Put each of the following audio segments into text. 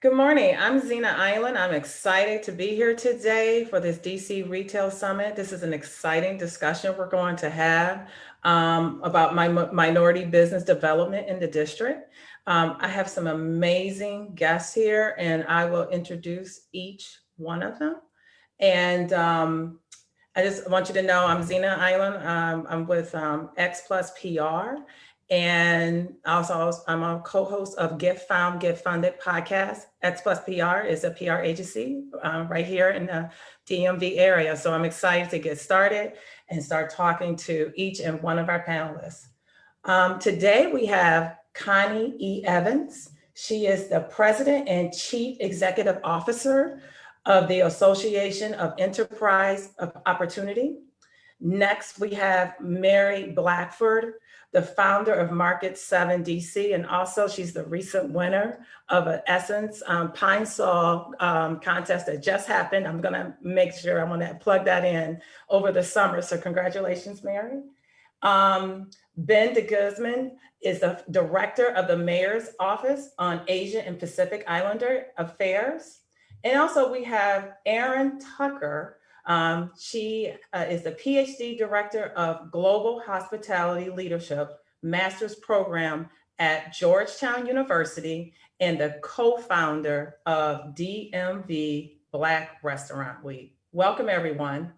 Good morning. I'm Xina Eiland. I'm excited to be here today for this DC Retail Summit. This is an exciting discussion we're going to have about minority business development in the district. I have some amazing guests here, and I will introduce each one of them. And I just want you to know I'm Xina Eiland. I'm with X+PR. And also, I'm a co-host of Get Found, Get Funded podcast. X+PR is a PR agency right here in the DMV area. So I'm excited to get started and start talking to each and one of our panelists. Today we have Connie E. Evans. She is the President and Chief Executive Officer of the Association of Enterprise of Opportunity. Next, we have Mary Blackford, the founder of Market 7 DC, and also she's the recent winner of an Essence Pine Sol contest that just happened. I'm gonna make sure I'm gonna plug that in over the summer, so congratulations, Mary. Ben de Guzman is the director of the Mayor's Office on Asian and Pacific Islander Affairs. And also we have Erinn Tucker. She is the PhD Director of Global Hospitality Leadership Master's Program at Georgetown University and the co-founder of DMV Black Restaurant Week. Welcome, everyone.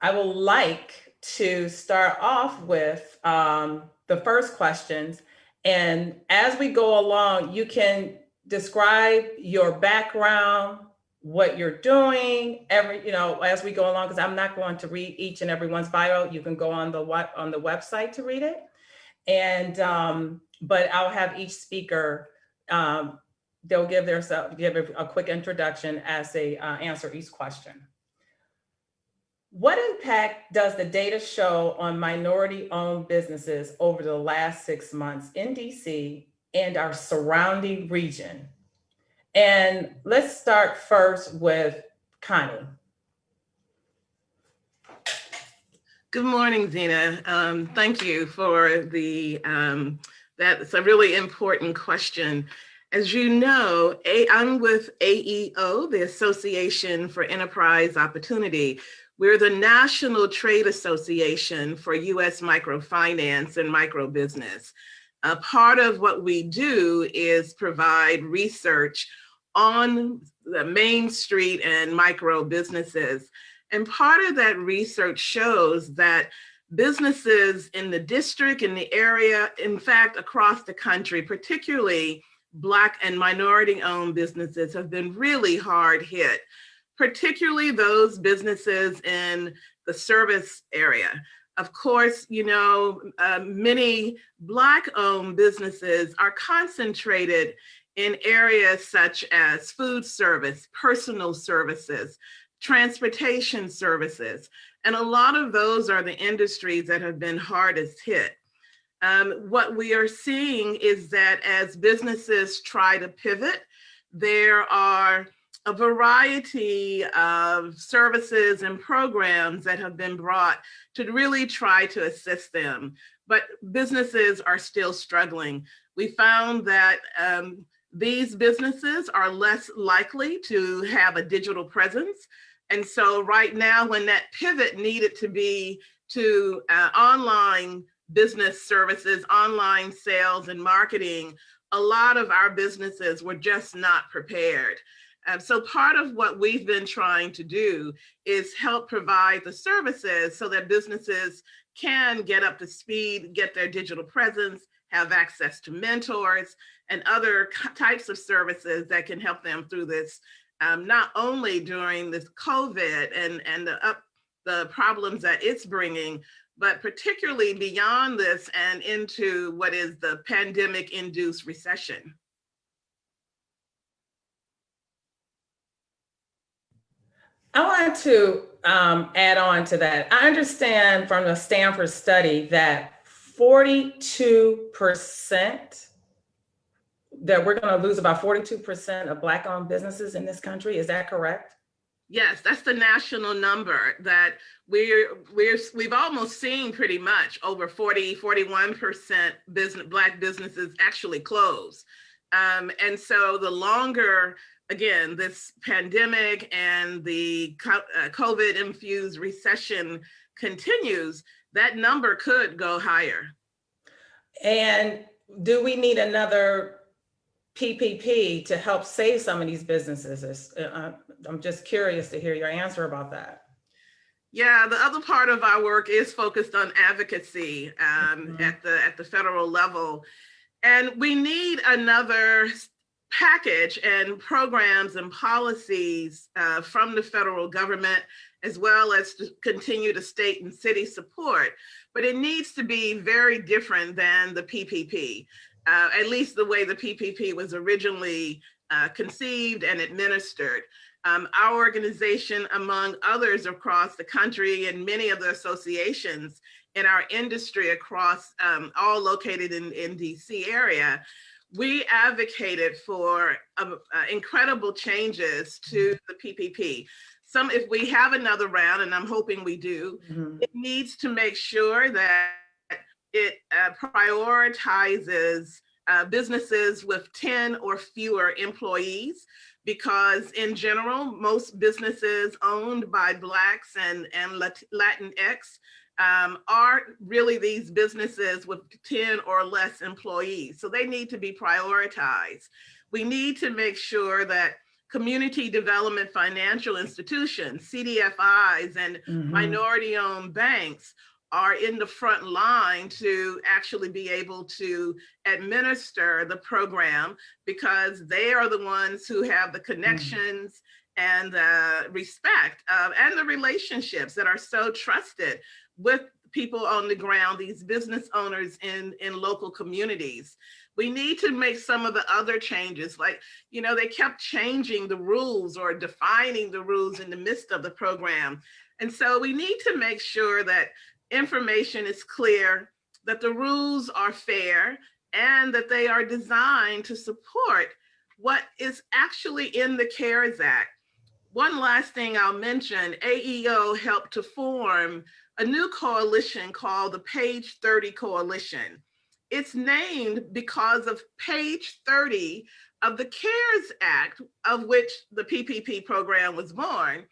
I would like to start off with the first questions. And as we go along, you can describe your background, what you're doing, as we go along, because I'm not going to read each and everyone's bio. You can go on the website to read it. And but I'll have each speaker, they'll give a quick introduction as they answer each question. What impact does the data show on minority-owned businesses over the last 6 months in DC and our surrounding region? And let's start first with Connie. Good morning, Xina. Thank you for that's a really important question. As you know, I'm with AEO, the Association for Enterprise Opportunity. We're the National Trade Association for U.S. microfinance and microbusiness. Part of what we do is provide research on the Main Street and micro businesses. And part of that research shows that businesses in the district, in the area, in fact, across the country, particularly Black and minority-owned businesses, have been really hard hit, particularly those businesses in the service area. Of course, many Black-owned businesses are concentrated in areas such as food service, personal services, transportation services, and a lot of those are the industries that have been hardest hit. What we are seeing is that as businesses try to pivot, there are a variety of services and programs that have been brought to really try to assist them, but businesses are still struggling. We found that these businesses are less likely to have a digital presence. And so right now, when that pivot needed to be to online business services, online sales and marketing, a lot of our businesses were just not prepared. So part of what we've been trying to do is help provide the services so that businesses can get up to speed, get their digital presence, have access to mentors and other types of services that can help them through this, not only during this COVID and the problems that it's bringing, but particularly beyond this and into what is the pandemic-induced recession. I want to add on to that. I understand from the Stanford study that 42%, that we're going to lose about 42% of Black-owned businesses in this country. Is that correct? Yes, that's the national number that we've almost seen pretty much over 41% Black businesses actually close. And so the longer, again, this pandemic and the COVID-infused recession continues, that number could go higher. And do we need another PPP to help save some of these businesses? I'm just curious to hear your answer about that. Yeah, the other part of our work is focused on advocacy at the federal level. And we need another package and programs and policies from the federal government, as well as to continue to state and city support. But it needs to be very different than the PPP, at least the way the PPP was originally conceived and administered. Our organization, among others across the country, and many of the associations in our industry across, all located in DC area, we advocated for incredible changes to the PPP. If we have another round, and I'm hoping we do, it needs to make sure that it prioritizes businesses with 10 or fewer employees, because in general, most businesses owned by Blacks and Latinx are really these businesses with 10 or less employees. So they need to be prioritized. We need to make sure that community development financial institutions, CDFIs, and minority-owned banks are in the front line to actually be able to administer the program, because they are the ones who have the connections and the respect and the relationships that are so trusted with people on the ground, these business owners in local communities. We need to make some of the other changes, like, they kept changing the rules or defining the rules in the midst of the program. And so we need to make sure that information is clear, that the rules are fair, and that they are designed to support what is actually in the CARES Act. One last thing I'll mention, AEO helped to form a new coalition called the Page 30 Coalition. It's named because of page 30 of the CARES Act, of which the PPP program was born,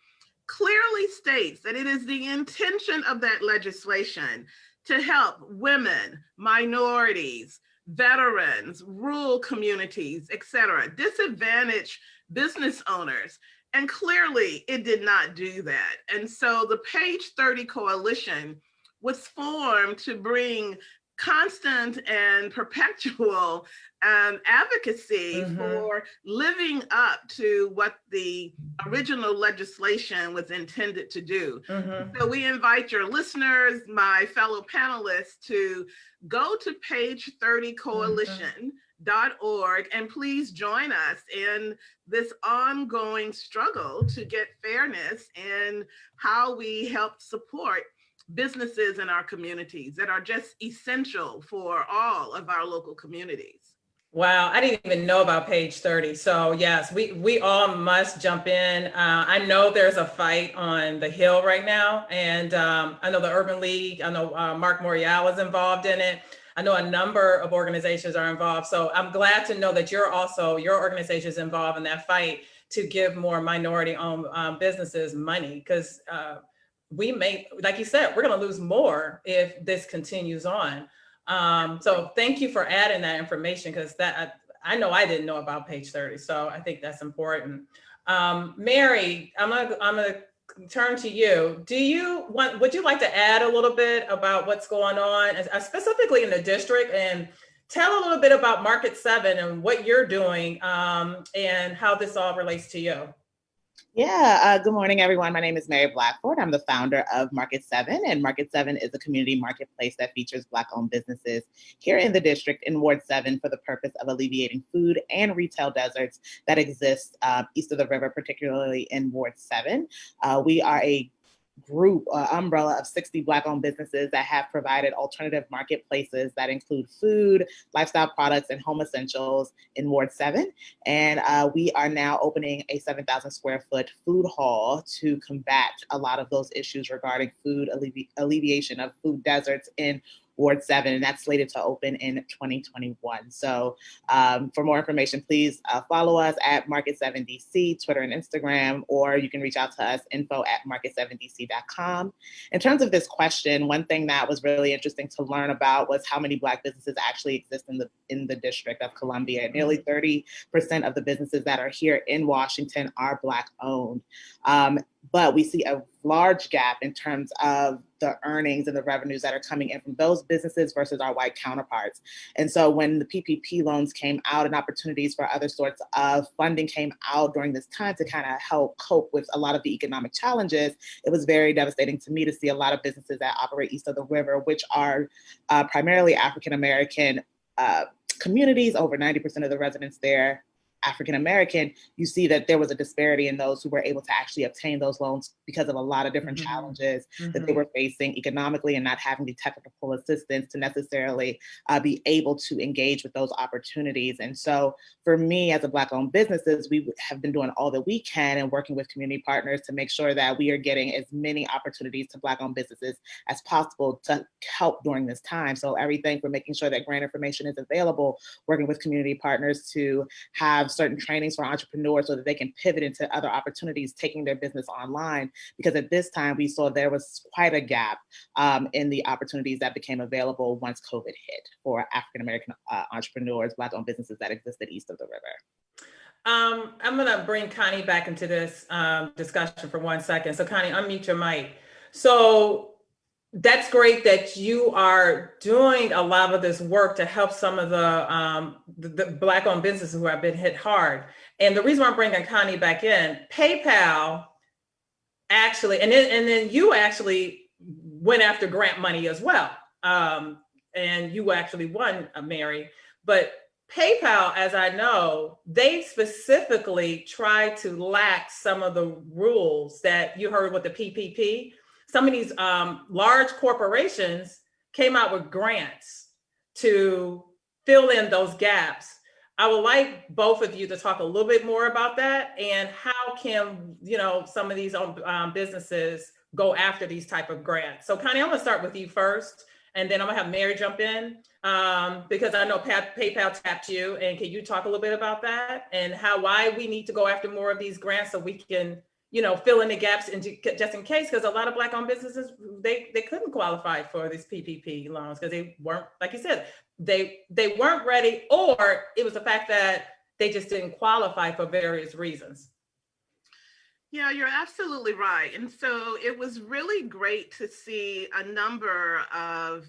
clearly states that it is the intention of that legislation to help women, minorities, veterans, rural communities, et cetera, disadvantaged business owners. And clearly it did not do that. And so the Page 30 Coalition was formed to bring constant and perpetual advocacy for living up to what the original legislation was intended to do. So we invite your listeners, my fellow panelists, to go to page30coalition.org and please join us in this ongoing struggle to get fairness in how we help support businesses in our communities that are just essential for all of our local communities. Wow, I didn't even know about page 30. So yes, we all must jump in. I know there's a fight on the Hill right now, and I know the Urban League, I know Mark Morial is involved in it. I know a number of organizations are involved. So I'm glad to know that your organization is involved in that fight to give more minority-owned businesses money, because we may, like you said, we're going to lose more if this continues on. So thank you for adding that information, because that I know I didn't know about page 30. So I think that's important. Mary, I'm gonna turn to you. Would you like to add a little bit about what's going on, specifically in the district, and tell a little bit about Market 7 and what you're doing and how this all relates to you? Yeah, good morning, everyone. My name is Mary Blackford. I'm the founder of Market 7, and Market 7 is a community marketplace that features Black-owned businesses here in the district in Ward 7 for the purpose of alleviating food and retail deserts that exist east of the river, particularly in Ward 7. We are a group, umbrella of 60 Black-owned businesses that have provided alternative marketplaces that include food, lifestyle products, and home essentials in Ward 7. And we are now opening a 7,000 square foot food hall to combat a lot of those issues regarding food alleviation of food deserts in Ward 7, and that's slated to open in 2021. So for more information, please follow us at Market 7 DC, Twitter and Instagram, or you can reach out to us, info@market7dc.com. In terms of this question, one thing that was really interesting to learn about was how many Black businesses actually exist in the District of Columbia. Nearly 30% of the businesses that are here in Washington are Black owned. But we see a large gap in terms of the earnings and the revenues that are coming in from those businesses versus our white counterparts. And so when the PPP loans came out and opportunities for other sorts of funding came out during this time to kind of help cope with a lot of the economic challenges, it was very devastating to me to see a lot of businesses that operate east of the river, which are primarily African-American communities, over 90% of the residents there African-American, you see that there was a disparity in those who were able to actually obtain those loans because of a lot of different challenges that they were facing economically and not having the technical assistance to necessarily be able to engage with those opportunities. And so for me, as a Black-owned businesses, we have been doing all that we can and working with community partners to make sure that we are getting as many opportunities to Black-owned businesses as possible to help during this time. So everything from making sure that grant information is available, working with community partners to have certain trainings for entrepreneurs so that they can pivot into other opportunities, taking their business online. Because at this time, we saw there was quite a gap in the opportunities that became available once COVID hit for African-American entrepreneurs, Black-owned businesses that existed east of the river. I'm going to bring Connie back into this discussion for 1 second. So Connie, unmute your mic. So that's great that you are doing a lot of this work to help some of the Black-owned businesses who have been hit hard. And the reason why I'm bringing Connie back in, PayPal actually, and then you actually went after grant money as well. And you actually won, Mary. But PayPal, as I know, they specifically try to lax some of the rules that you heard with the PPP. Some of these large corporations came out with grants to fill in those gaps. I would like both of you to talk a little bit more about that and how can, some of these businesses go after these type of grants. So Connie, I'm gonna start with you first, and then I'm gonna have Mary jump in because I know PayPal tapped you, and can you talk a little bit about that and why we need to go after more of these grants so we can fill in the gaps just in case, because a lot of Black-owned businesses, they couldn't qualify for these PPP loans because they weren't, like you said, they weren't ready, or it was the fact that they just didn't qualify for various reasons. Yeah, you're absolutely right. And so it was really great to see a number of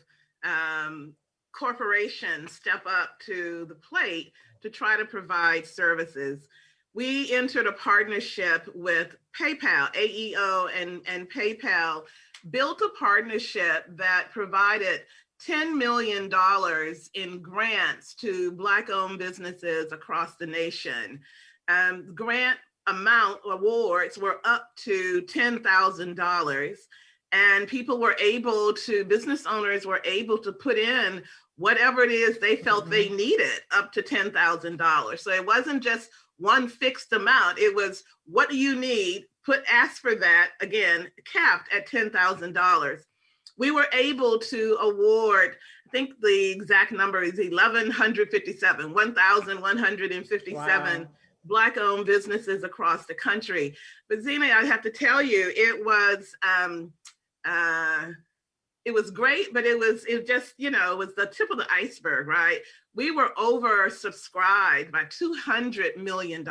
corporations step up to the plate to try to provide services. We entered a partnership with PayPal, AEO and PayPal built a partnership that provided $10 million in grants to Black-owned businesses across the nation. Grant amount awards were up to $10,000, and business owners were able to put in whatever it is they felt they needed up to $10,000. So it wasn't just one fixed amount. It was, what do you need? Ask for that, again, capped at $10,000. We were able to award, I think the exact number is 1,157 Black-owned businesses across the country. But Xina, I have to tell you, it was great, but it was the tip of the iceberg, right? We were oversubscribed by $200 million.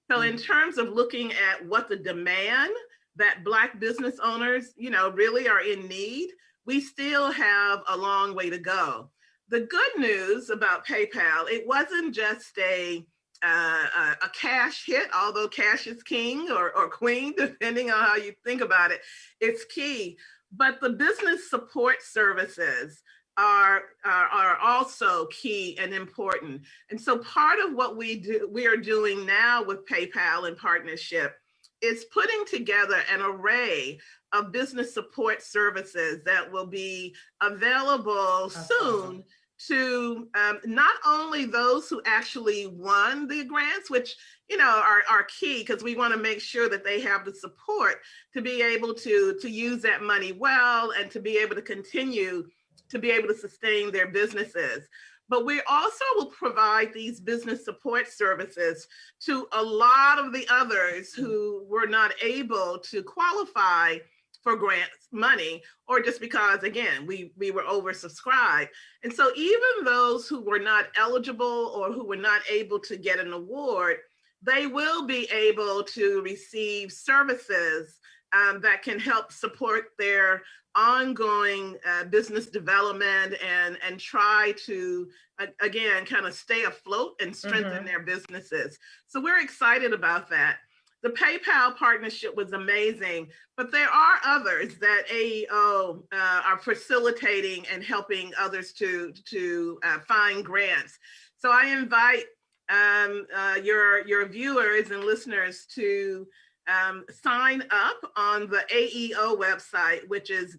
So in terms of looking at what the demand that Black business owners, really are in need, we still have a long way to go. The good news about PayPal, it wasn't just a cash hit, although cash is king or queen, depending on how you think about it, it's key. But the business support services are also key and important. And so part of what we are doing now with PayPal in partnership is putting together an array of business support services that will be available soon to not only those who actually won the grants, which are key, because we want to make sure that they have the support to be able to use that money well and to be able to continue to be able to sustain their businesses. But we also will provide these business support services to a lot of the others who were not able to qualify for grants money, or just because, again, we were oversubscribed. And so even those who were not eligible or who were not able to get an award, they will be able to receive services that can help support their ongoing business development and try to, again, kind of stay afloat and strengthen their businesses. So we're excited about that. The PayPal partnership was amazing, but there are others that AEO are facilitating and helping others to find grants. So I invite your viewers and listeners to sign up on the AEO website, which is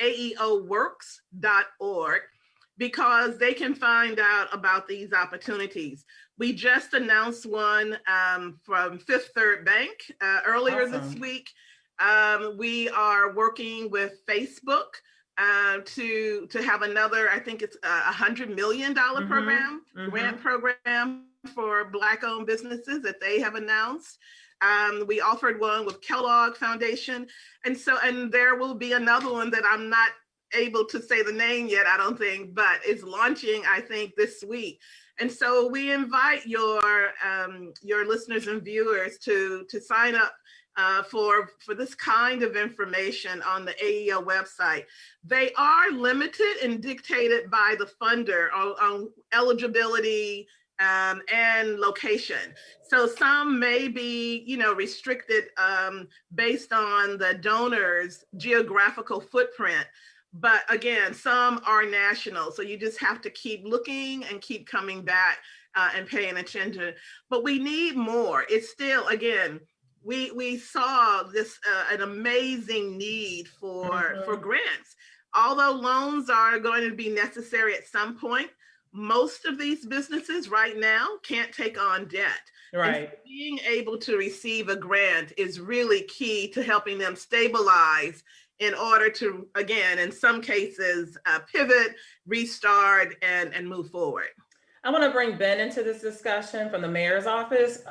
aeoworks.org, because they can find out about these opportunities. We just announced one from Fifth Third Bank earlier this week. We are working with Facebook to have another, I think it's a $100 million program, grant program for Black-owned businesses that they have announced. We offered one with Kellogg Foundation. And there will be another one that I'm not able to say the name yet, I don't think, but it's launching, I think, this week. And so we invite your listeners and viewers to sign up for this kind of information on the AEO website. They are limited and dictated by the funder on eligibility and location. So some may be, restricted based on the donor's geographical footprint. But again, some are national. So you just have to keep looking and keep coming back and paying attention. But we need more. It's still, again, we saw this an amazing need for grants. Although loans are going to be necessary at some point, most of these businesses right now can't take on debt. Right. So being able to receive a grant is really key to helping them stabilize in order to, again, in some cases, pivot, restart, and move forward. I want to bring Ben into this discussion from the mayor's office.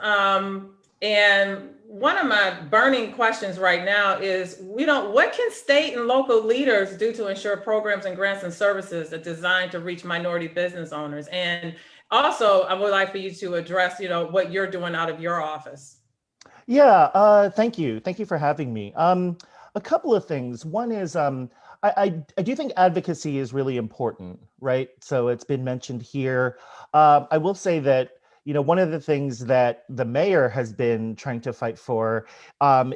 And one of my burning questions right now is, what can state and local leaders do to ensure programs and grants and services are designed to reach minority business owners? And also, I would like for you to address, what you're doing out of your office. Yeah, thank you. Thank you for having me. A couple of things. One is, I do think advocacy is really important, right? So it's been mentioned here. I will say that, one of the things that the mayor has been trying to fight for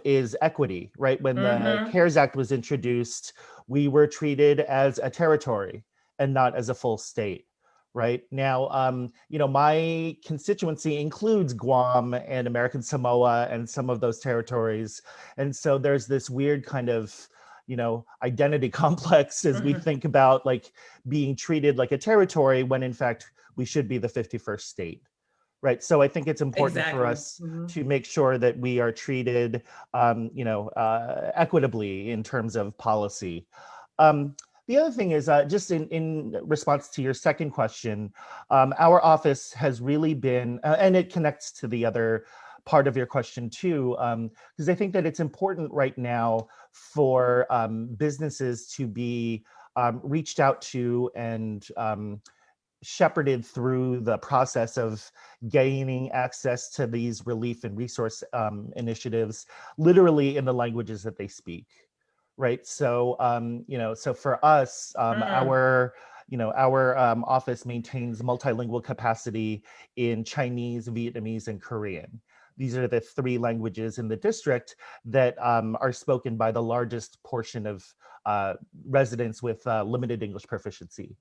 is equity, right? When the CARES Act was introduced, we were treated as a territory and not as a full state. Right now, my constituency includes Guam and American Samoa and some of those territories. And so there's this weird kind of, identity complex as we think about like being treated like a territory when in fact we should be the 51st state. Right. So I think it's important for us to make sure that we are treated, equitably in terms of policy. The other thing is just in response to your second question, our office has really been, and it connects to the other part of your question too, because I think that it's important right now for businesses to be reached out to and shepherded through the process of gaining access to these relief and resource initiatives, literally in the languages that they speak. Right. So, so for us, our office maintains multilingual capacity in Chinese, Vietnamese, and Korean. These are the three languages in the district that are spoken by the largest portion of residents with limited English proficiency.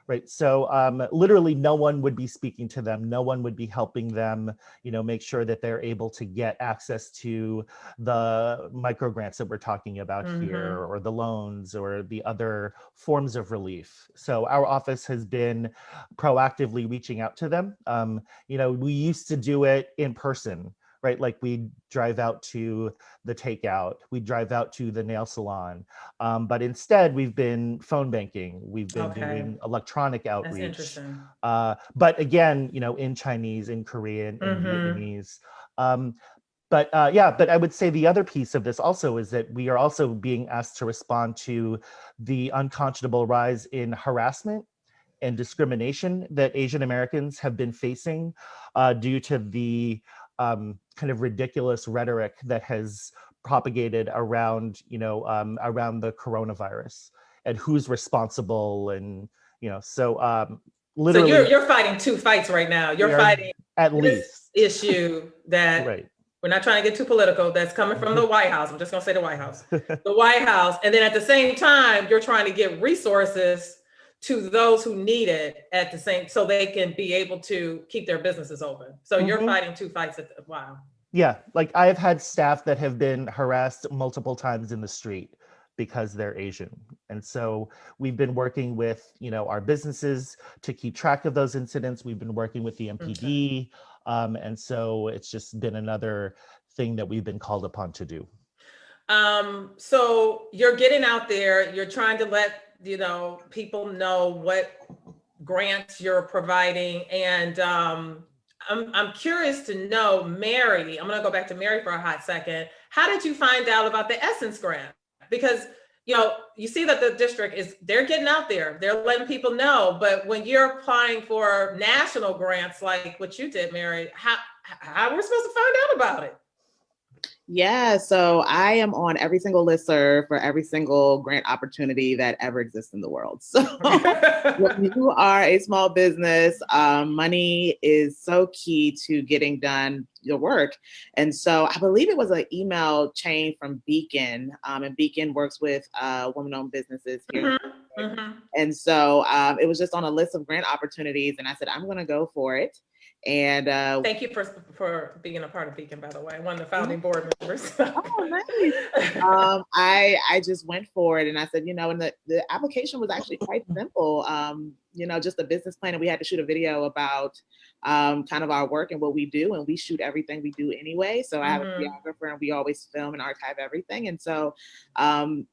right? So literally no one would be speaking to them. No one would be helping them, make sure that they're able to get access to the micro grants that we're talking about here, or the loans, or the other forms of relief. So our office has been proactively reaching out to them. We used to do it in person, right? Like we drive out to the takeout, we drive out to the nail salon. But instead we've been phone banking, we've been doing electronic outreach. That's interesting. But again, in Chinese, in Korean, in Vietnamese. But I would say the other piece of this also is that we are also being asked to respond to the unconscionable rise in harassment and discrimination that Asian Americans have been facing due to the kind of ridiculous rhetoric that has propagated around, around the coronavirus and who's responsible, and literally. So you're fighting two fights right now. You're fighting at least issue that right. We're not trying to get too political. That's coming from the White House. I'm just going to say the White House. The White House. And then at the same time, you're trying to get resources to those who need it at the same, so they can be able to keep their businesses open. So you're fighting two fights wow. Yeah, like I've had staff that have been harassed multiple times in the street because they're Asian. And so we've been working with, our businesses to keep track of those incidents. We've been working with the MPD. And so it's just been another thing that we've been called upon to do. So you're getting out there, you're trying to let, people know what grants you're providing. And I'm curious to know, Mary, I'm gonna go back to Mary for a hot second. How did you find out about the Essence grant? Because you see that the district they're getting out there, they're letting people know, but when you're applying for national grants like what you did, Mary, how we're supposed to find out about it? Yeah, so I am on every single listserv for every single grant opportunity that ever exists in the world. So when you are a small business, money is so key to getting done your work. And so I believe it was an email chain from Beacon, and Beacon works with women-owned businesses here. And so it was just on a list of grant opportunities, and I said, I'm gonna go for it. And thank you for being a part of Beacon, by the way, one of the founding board members. Oh, nice. I just went for it, and I said, and the application was actually quite simple. Just a business plan, and we had to shoot a video about kind of our work and what we do, and we shoot everything we do anyway. So I have a videographer, and we always film and archive everything. And so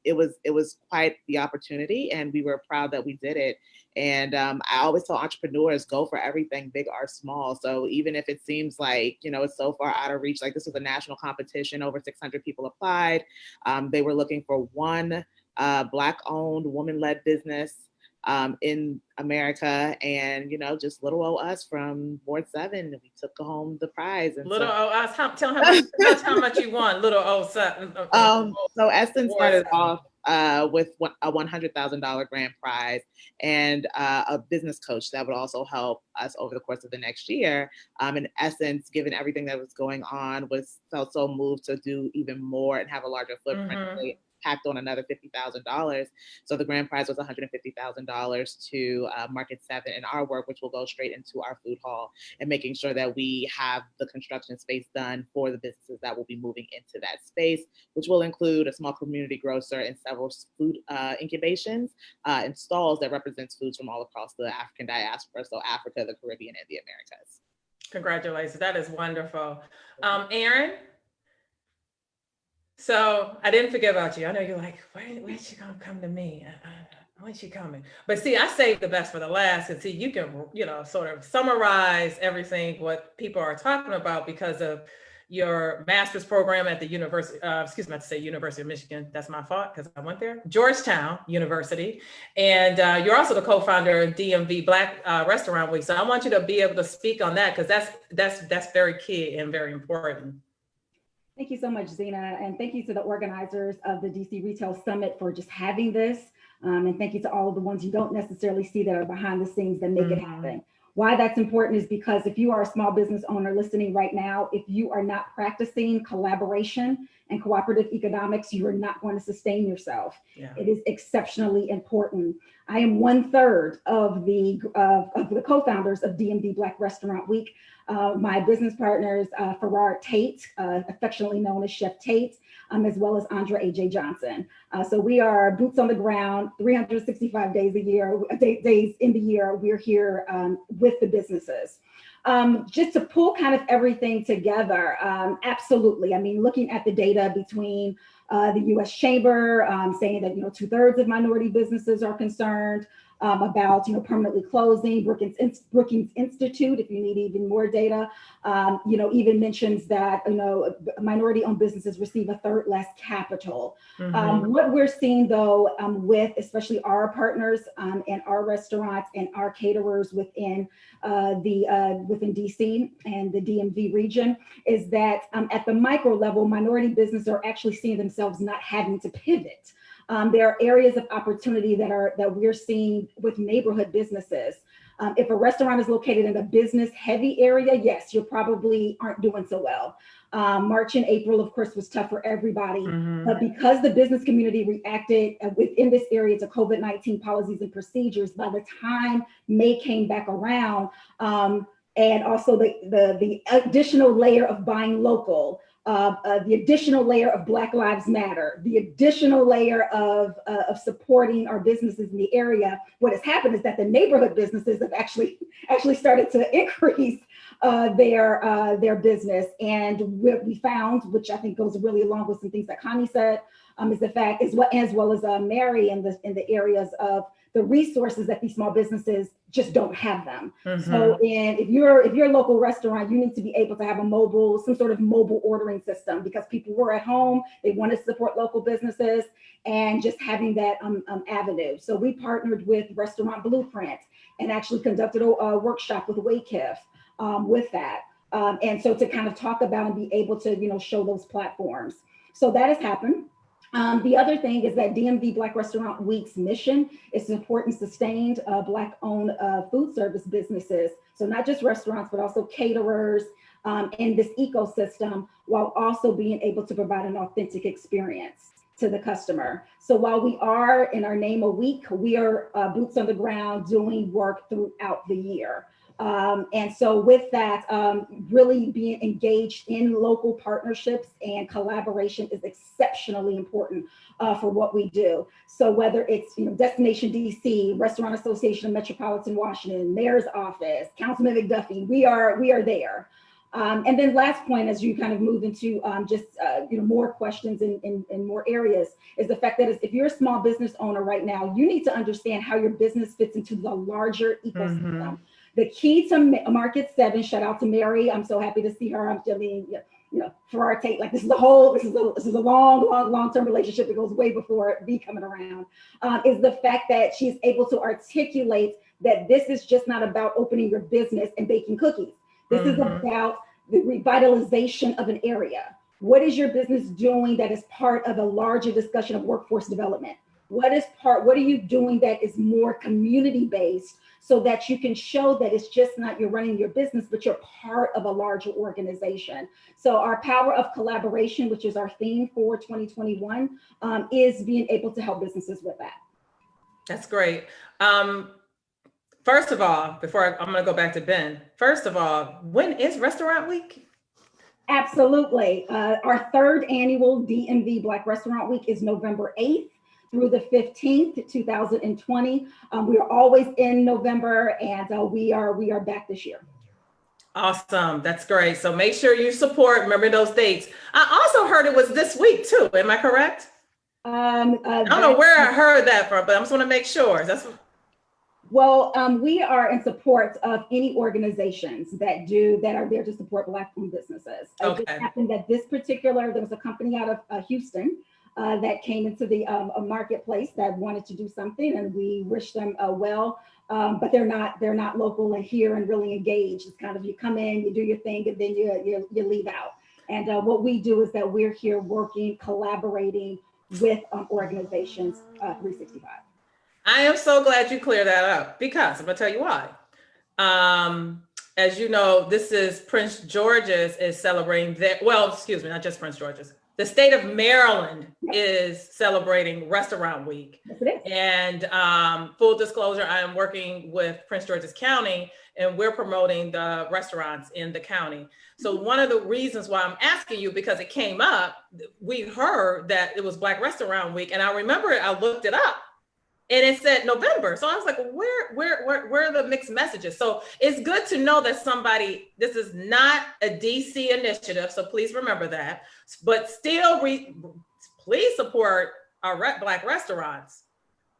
it was quite the opportunity, and we were proud that we did it. And I always tell entrepreneurs, go for everything, big or small. So even if it seems like, it's so far out of reach, like this was a national competition, over 600 people applied. They were looking for one Black-owned, woman-led business in America, and just little old us from Ward 7, we took home the prize. And little old us, tell how much you won, little old 7. So Essence started off with a $100,000 grand prize and a business coach that would also help us over the course of the next year. In essence, given everything that was going on, felt so moved to do even more and have a larger footprint. They packed on another $50,000. So the grand prize was $150,000 to Market 7 and our work, which will go straight into our food hall and making sure that we have the construction space done for the businesses that will be moving into that space, which will include a small community grocer and several food incubations and stalls that represents foods from all across the African diaspora, so Africa, the Caribbean, and the Americas. Congratulations, that is wonderful. Erinn? So I didn't forget about you. I know you're like, when's she gonna come to me? When's she coming? But see, I saved the best for the last, and see, you can, sort of summarize everything what people are talking about because of your master's program at the University, excuse me, I have to say University of Michigan. That's my fault because I went there. Georgetown University, and you're also the co-founder of DMV Black Restaurant Week. So I want you to be able to speak on that because that's very key and very important. Thank you so much, Xina, and thank you to the organizers of the DC Retail Summit for just having this. And thank you to all of the ones you don't necessarily see that are behind the scenes that make it happen. Why that's important is because if you are a small business owner listening right now, if you are not practicing collaboration and cooperative economics, you are not going to sustain yourself. Yeah. It is exceptionally important. I am 1/3 of the co-founders of DMV Black Restaurant Week. My business partners, Farrar Tate, affectionately known as Chef Tate, as well as Andra A.J. Johnson. So we are boots on the ground, 365 days in the year. We're here with the businesses. Just to pull kind of everything together, absolutely. I mean, looking at the data between the U.S. Chamber saying that 2/3 of minority businesses are concerned about permanently closing. Brookings Institute, if you need even more data, even mentions that minority-owned businesses receive 1/3 less capital. What we're seeing though, with especially our partners and our restaurants and our caterers within within DC and the DMV region, is that at the micro level, minority businesses are actually seeing themselves not having to pivot. There are areas of opportunity that we're seeing with neighborhood businesses. If a restaurant is located in a business heavy area, yes, you probably aren't doing so well. March and April, of course, was tough for everybody, but because the business community reacted within this area to COVID-19 policies and procedures, by the time May came back around, and also the additional layer of buying local, the additional layer of Black Lives Matter, the additional layer of supporting our businesses in the area, what has happened is that the neighborhood businesses have actually started to increase their business. And what we found, which I think goes really along with some things that Connie said, is the fact, as well as Mary in the areas of the resources that these small businesses just don't have them. So if you're a local restaurant, you need to be able to have some sort of mobile ordering system, because people were at home, they want to support local businesses, and just having that avenue. So we partnered with Restaurant Blueprint and actually conducted a workshop with Waykiff with that. And so to kind of talk about and be able to show those platforms. So that has happened. The other thing is that DMV Black Restaurant Week's mission is to support and sustain Black-owned food service businesses. So not just restaurants, but also caterers in this ecosystem, while also being able to provide an authentic experience to the customer. So while we are in our name a week, we are boots on the ground doing work throughout the year. And so with that, really being engaged in local partnerships and collaboration is exceptionally important for what we do. So whether it's Destination DC, Restaurant Association of Metropolitan Washington, Mayor's Office, Councilman McDuffie, we are there. And then last point, as you kind of move into more questions in more areas, is the fact that if you're a small business owner right now, you need to understand how your business fits into the larger ecosystem. The key to Market 7, shout out to Mary, I'm so happy to see her. Farrar Tate, like this is a long-term relationship that goes way before me coming around, is the fact that she's able to articulate that this is just not about opening your business and baking cookies. This is about the revitalization of an area. What is your business doing that is part of a larger discussion of workforce development? What are you doing that is more community-based, so that you can show that it's just not you're running your business, but you're part of a larger organization. So our power of collaboration, which is our theme for 2021, is being able to help businesses with that. That's great. First of all, I'm going to go back to Ben. First of all, when is Restaurant Week? Absolutely. Our 3rd annual DMV Black Restaurant Week is November 8th. Through the 15th, 2020. We are always in November, and we are back this year. Awesome, that's great. So make sure you support, remember those dates. I also heard it was this week too, am I correct? I don't know where I heard that from, but I just want to make sure. Well, we are in support of any organizations that are there to support Black-owned businesses. Okay. It just happened that there was a company out of Houston that came into the marketplace that wanted to do something, and we wish them well. But they're not local and here and really engaged. It's kind of you come in, you do your thing, and then you leave out. And what we do is that we're here working, collaborating with organizations 365. I am so glad you cleared that up, because I'm gonna tell you why. As you know, this is Prince George's is celebrating not just Prince George's. the state of Maryland is celebrating Restaurant Week. Yes, it is. And full disclosure, I am working with Prince George's County, and we're promoting the restaurants in the county. So one of the reasons why I'm asking you, because it came up, we heard that it was Black Restaurant Week, and I remember it, I looked it up, and it said November. So I was like, where are the mixed messages? So it's good to know that this is not a DC initiative, so please remember that, but still please support our Black restaurants,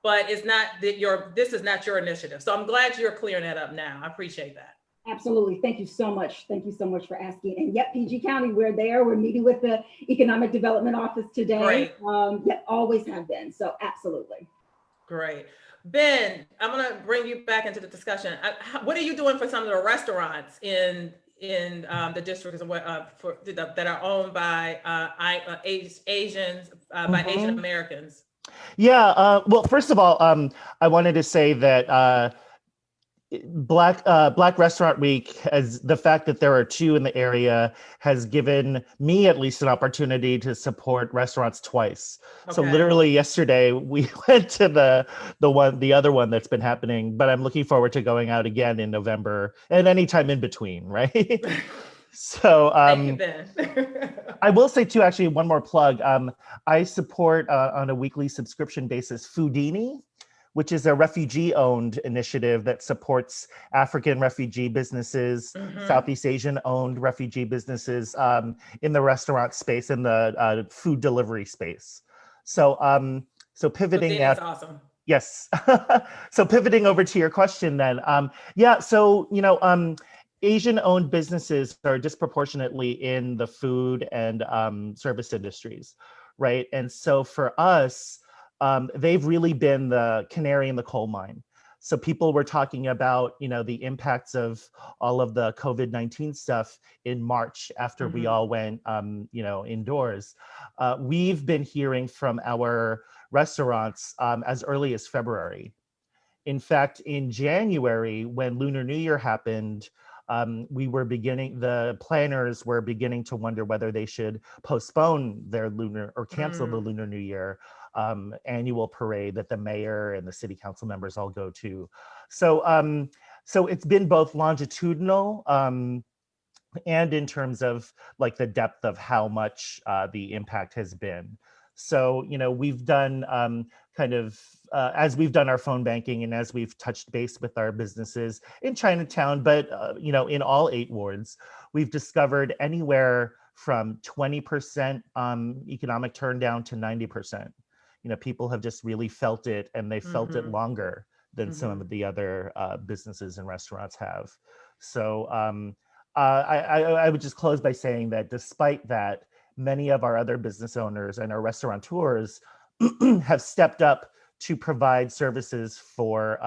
but it's not that this is not your initiative. So I'm glad you're clearing that up now. I appreciate that. Absolutely. Thank you so much. Thank you so much for asking. And yep, PG County, we're there. We're meeting with the Economic Development Office today. Great. Yep, always have been. So absolutely. Great. Ben, I'm going to bring you back into the discussion. What are you doing for some of the restaurants in the districts that are owned by Asians, by Asian Americans? Yeah, well, first of all, I wanted to say that Black Restaurant Week, as the fact that there are two in the area, has given me at least an opportunity to support restaurants twice. Okay. So literally yesterday we went to the other one that's been happening, but I'm looking forward to going out again in November and anytime in between, right? So thank you, Ben. I will say too, actually, one more plug. I support on a weekly subscription basis Foodini, which is a refugee-owned initiative that supports African refugee businesses, Southeast Asian-owned refugee businesses in the restaurant space, in the food delivery space. So, so pivoting that's awesome. Yes. So pivoting over to your question then. Yeah. So Asian-owned businesses are disproportionately in the food and service industries, right? And so for us, they've really been the canary in the coal mine. So people were talking about, the impacts of all of the COVID-19 stuff in March after we all went, indoors. We've been hearing from our restaurants as early as February. In fact, in January, when Lunar New Year happened, the planners were beginning to wonder whether they should postpone their cancel the Lunar New Year annual parade that the mayor and the city council members all go to. So, so it's been both longitudinal and in terms of like the depth of how much the impact has been. So, we've done as we've done our phone banking and as we've touched base with our businesses in Chinatown, but, in all 8 wards, we've discovered anywhere from 20% economic turndown to 90%. People have just really felt it, and they felt it longer than some of the other businesses and restaurants have. So I would just close by saying that despite that, many of our other business owners and our restaurateurs have stepped up to provide services for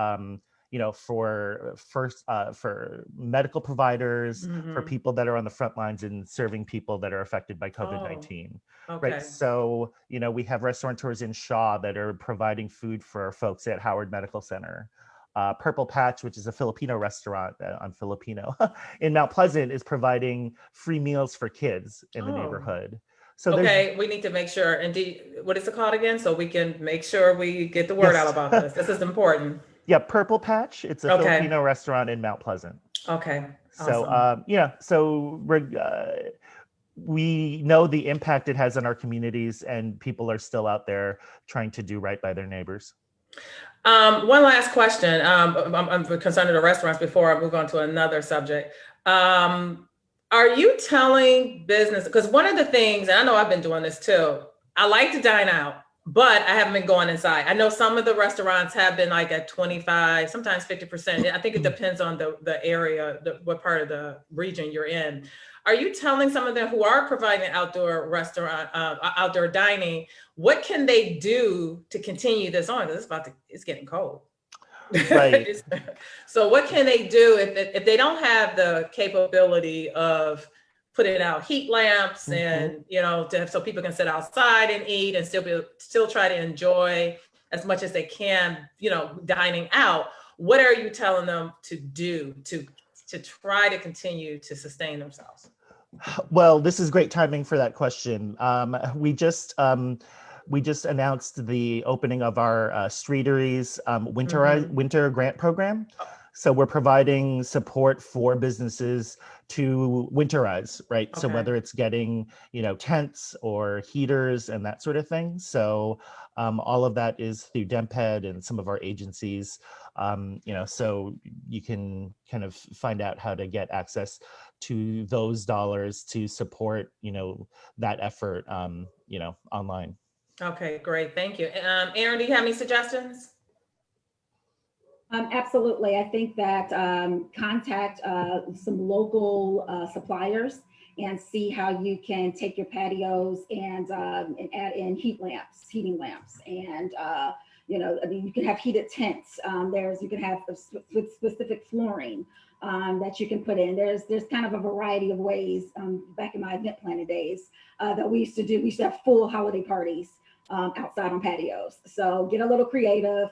for medical providers, for people that are on the front lines and serving people that are affected by COVID-19. Okay. Right. So, we have restaurateurs in Shaw that are providing food for folks at Howard Medical Center. Purple Patch, which is a Filipino restaurant on Filipino in Mount Pleasant, is providing free meals for kids in the neighborhood. So okay, we need to make sure, indeed, what is it called again? So we can make sure we get the word out about this. This is important. Yeah, Purple Patch. It's a Filipino restaurant in Mount Pleasant. Okay. So, awesome. So we know the impact it has on our communities, and people are still out there trying to do right by their neighbors. One last question. I'm concerned with the restaurants before I move on to another subject. Are you telling business, because one of the things, and I know I've been doing this too, I like to dine out, but I haven't been going inside. I know some of the restaurants have been like at 25, sometimes 50%. I think it depends on the area, what part of the region you're in. Are you telling some of them who are providing outdoor outdoor dining, what can they do to continue this on? Because it's getting cold. Right. So what can they do if they don't have the capability of putting out heat lamps and, so people can sit outside and eat and still try to enjoy as much as they can, dining out? What are you telling them to do to try to continue to sustain themselves? Well, this is great timing for that question. We just announced the opening of our Streetery's winter grant program. So we're providing support for businesses to winterize, right? So Okay. whether it's getting, tents or heaters and that sort of thing. So all of that is through DEMPED and some of our agencies. So you can kind of find out how to get access to those dollars to support, that effort, online. Okay, great. Thank you. Erinn, do you have any suggestions? Absolutely. I think that contact some local suppliers and see how you can take your patios and add in heating lamps. And, you can have heated tents. You can have specific flooring that you can put in. There's kind of a variety of ways. Back in my event planning days that we used to do, we used to have full holiday parties outside on patios. So get a little creative.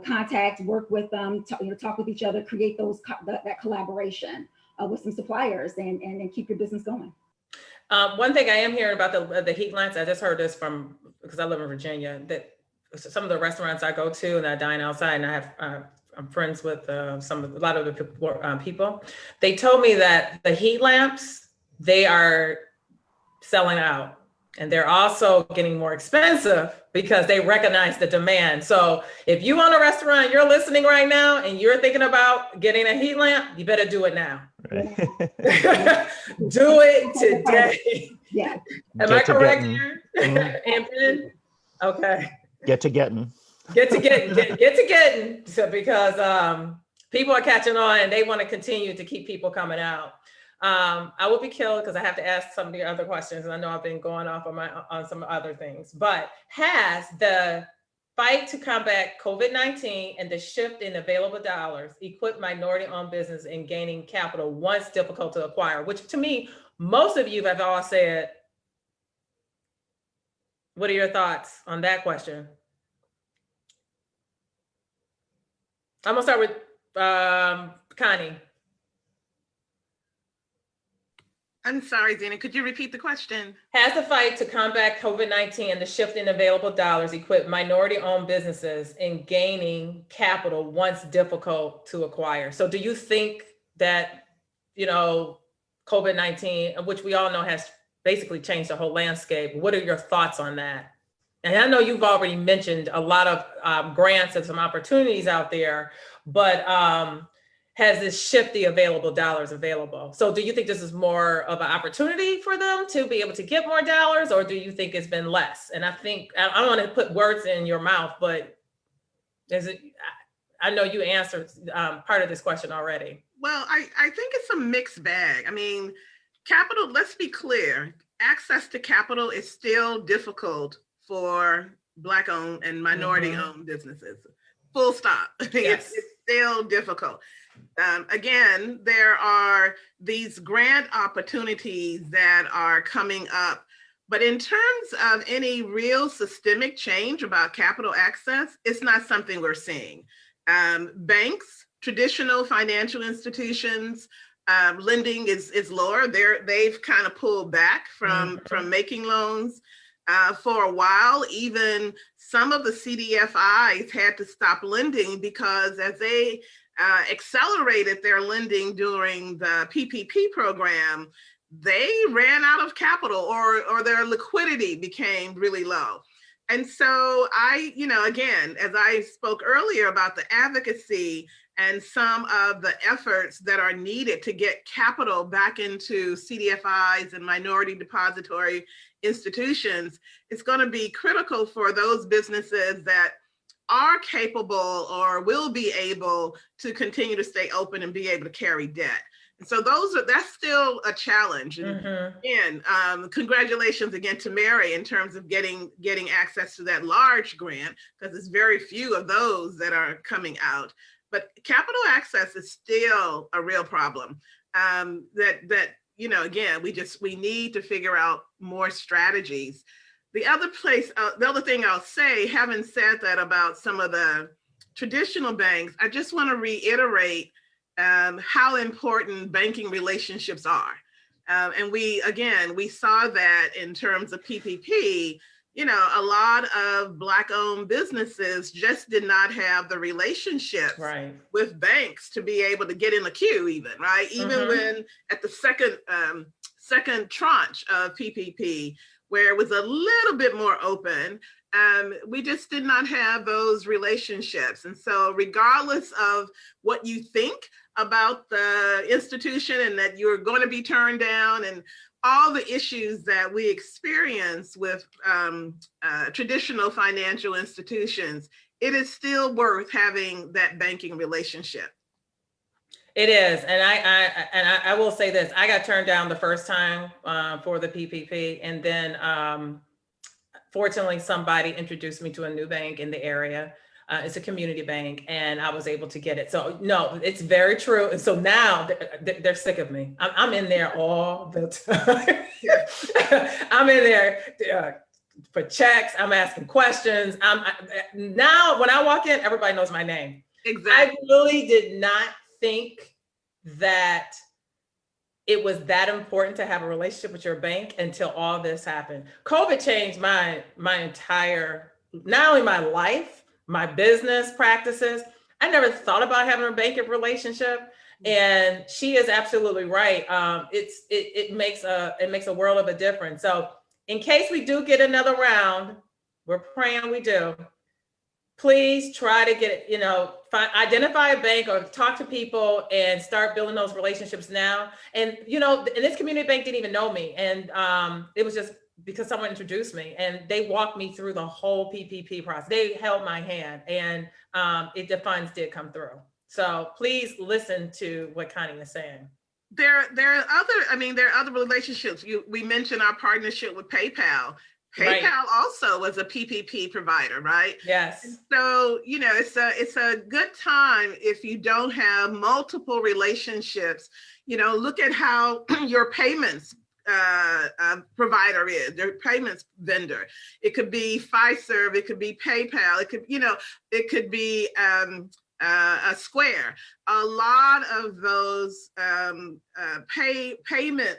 Contact, work with them, talk with each other, create that collaboration with some suppliers and keep your business going. One thing I am hearing about the heat lamps, I just heard this because I live in Virginia, that some of the restaurants I go to and I dine outside, and I have, I'm friends with a lot of the people. They told me that the heat lamps, they are selling out. And they're also getting more expensive because they recognize the demand. So if you own a restaurant, you're listening right now and you're thinking about getting a heat lamp, you better do it now. Right. Do it today. Yeah. Am I correct here? Okay. Get to getting. Get to getting. So because people are catching on and they want to continue to keep people coming out. I will be killed because I have to ask some of the other questions, and I know I've been going off on some other things. But has the fight to combat COVID-19 and the shift in available dollars equipped minority-owned business in gaining capital once difficult to acquire? Which to me, most of you have all said. What are your thoughts on that question? I'm gonna start with Connie. I'm sorry, Xina, could you repeat the question? Has the fight to combat COVID-19 and the shift in available dollars equipped minority-owned businesses in gaining capital once difficult to acquire? So do you think that, COVID-19, which we all know has basically changed the whole landscape, what are your thoughts on that? And I know you've already mentioned a lot of grants and some opportunities out there, but has this shift the available dollars available? So do you think this is more of an opportunity for them to be able to get more dollars, or do you think it's been less? And I think, I don't want to put words in your mouth, but I know you answered part of this question already. Well, I think it's a mixed bag. I mean, capital, let's be clear, access to capital is still difficult for Black-owned and minority-owned businesses. Full stop. Yes. It's still difficult. Again, there are these grant opportunities that are coming up, but in terms of any real systemic change about capital access, it's not something we're seeing. Banks, traditional financial institutions, lending is lower. They've kind of pulled back from making loans. For a while, even some of the CDFIs had to stop lending because as they accelerated their lending during the PPP program, they ran out of capital or their liquidity became really low. And so again, as I spoke earlier about the advocacy and some of the efforts that are needed to get capital back into CDFIs and minority depository institutions, it's going to be critical for those businesses that are capable or will be able to continue to stay open and be able to carry debt. And so that's still a challenge. And again, congratulations again to Mary in terms of getting access to that large grant, because there's very few of those that are coming out. But capital access is still a real problem. Again, we need to figure out more strategies. The other thing I'll say, having said that about some of the traditional banks, I just want to reiterate how important banking relationships are. And we saw that in terms of PPP. You know, a lot of Black-owned businesses just did not have the relationships with banks to be able to get in the queue even, right? Even when at the second tranche of PPP, where it was a little bit more open, we just did not have those relationships. And so regardless of what you think about the institution and that you're going to be turned down and all the issues that we experience with traditional financial institutions, it is still worth having that banking relationship. It is, and I will say this: I got turned down the first time for the PPP, and then fortunately somebody introduced me to a new bank in the area. It's a community bank, and I was able to get it. So no, it's very true. And so now they're sick of me. I'm in there all the time. I'm in there for checks. I'm asking questions. Now when I walk in, everybody knows my name. Exactly. I really did not think that it was that important to have a relationship with your bank until all this happened. COVID changed my entire, not only my life, my business practices. I never thought about having a banking relationship, and she is absolutely right. It makes a world of a difference. So in case we do get another round, we're praying we do. Please try to get, identify a bank or talk to people and start building those relationships now. And, and this community bank didn't even know me. And it was just because someone introduced me, and they walked me through the whole PPP process. They held my hand, and the funds did come through. So please listen to what Connie is saying. There are other relationships. We mentioned our partnership with PayPal. PayPal also was a PPP provider, right? Yes. And so, it's a good time if you don't have multiple relationships. Look at how your payments provider is, their payments vendor. It could be Fiserv, it could be PayPal, it could be a Square. A lot of those payment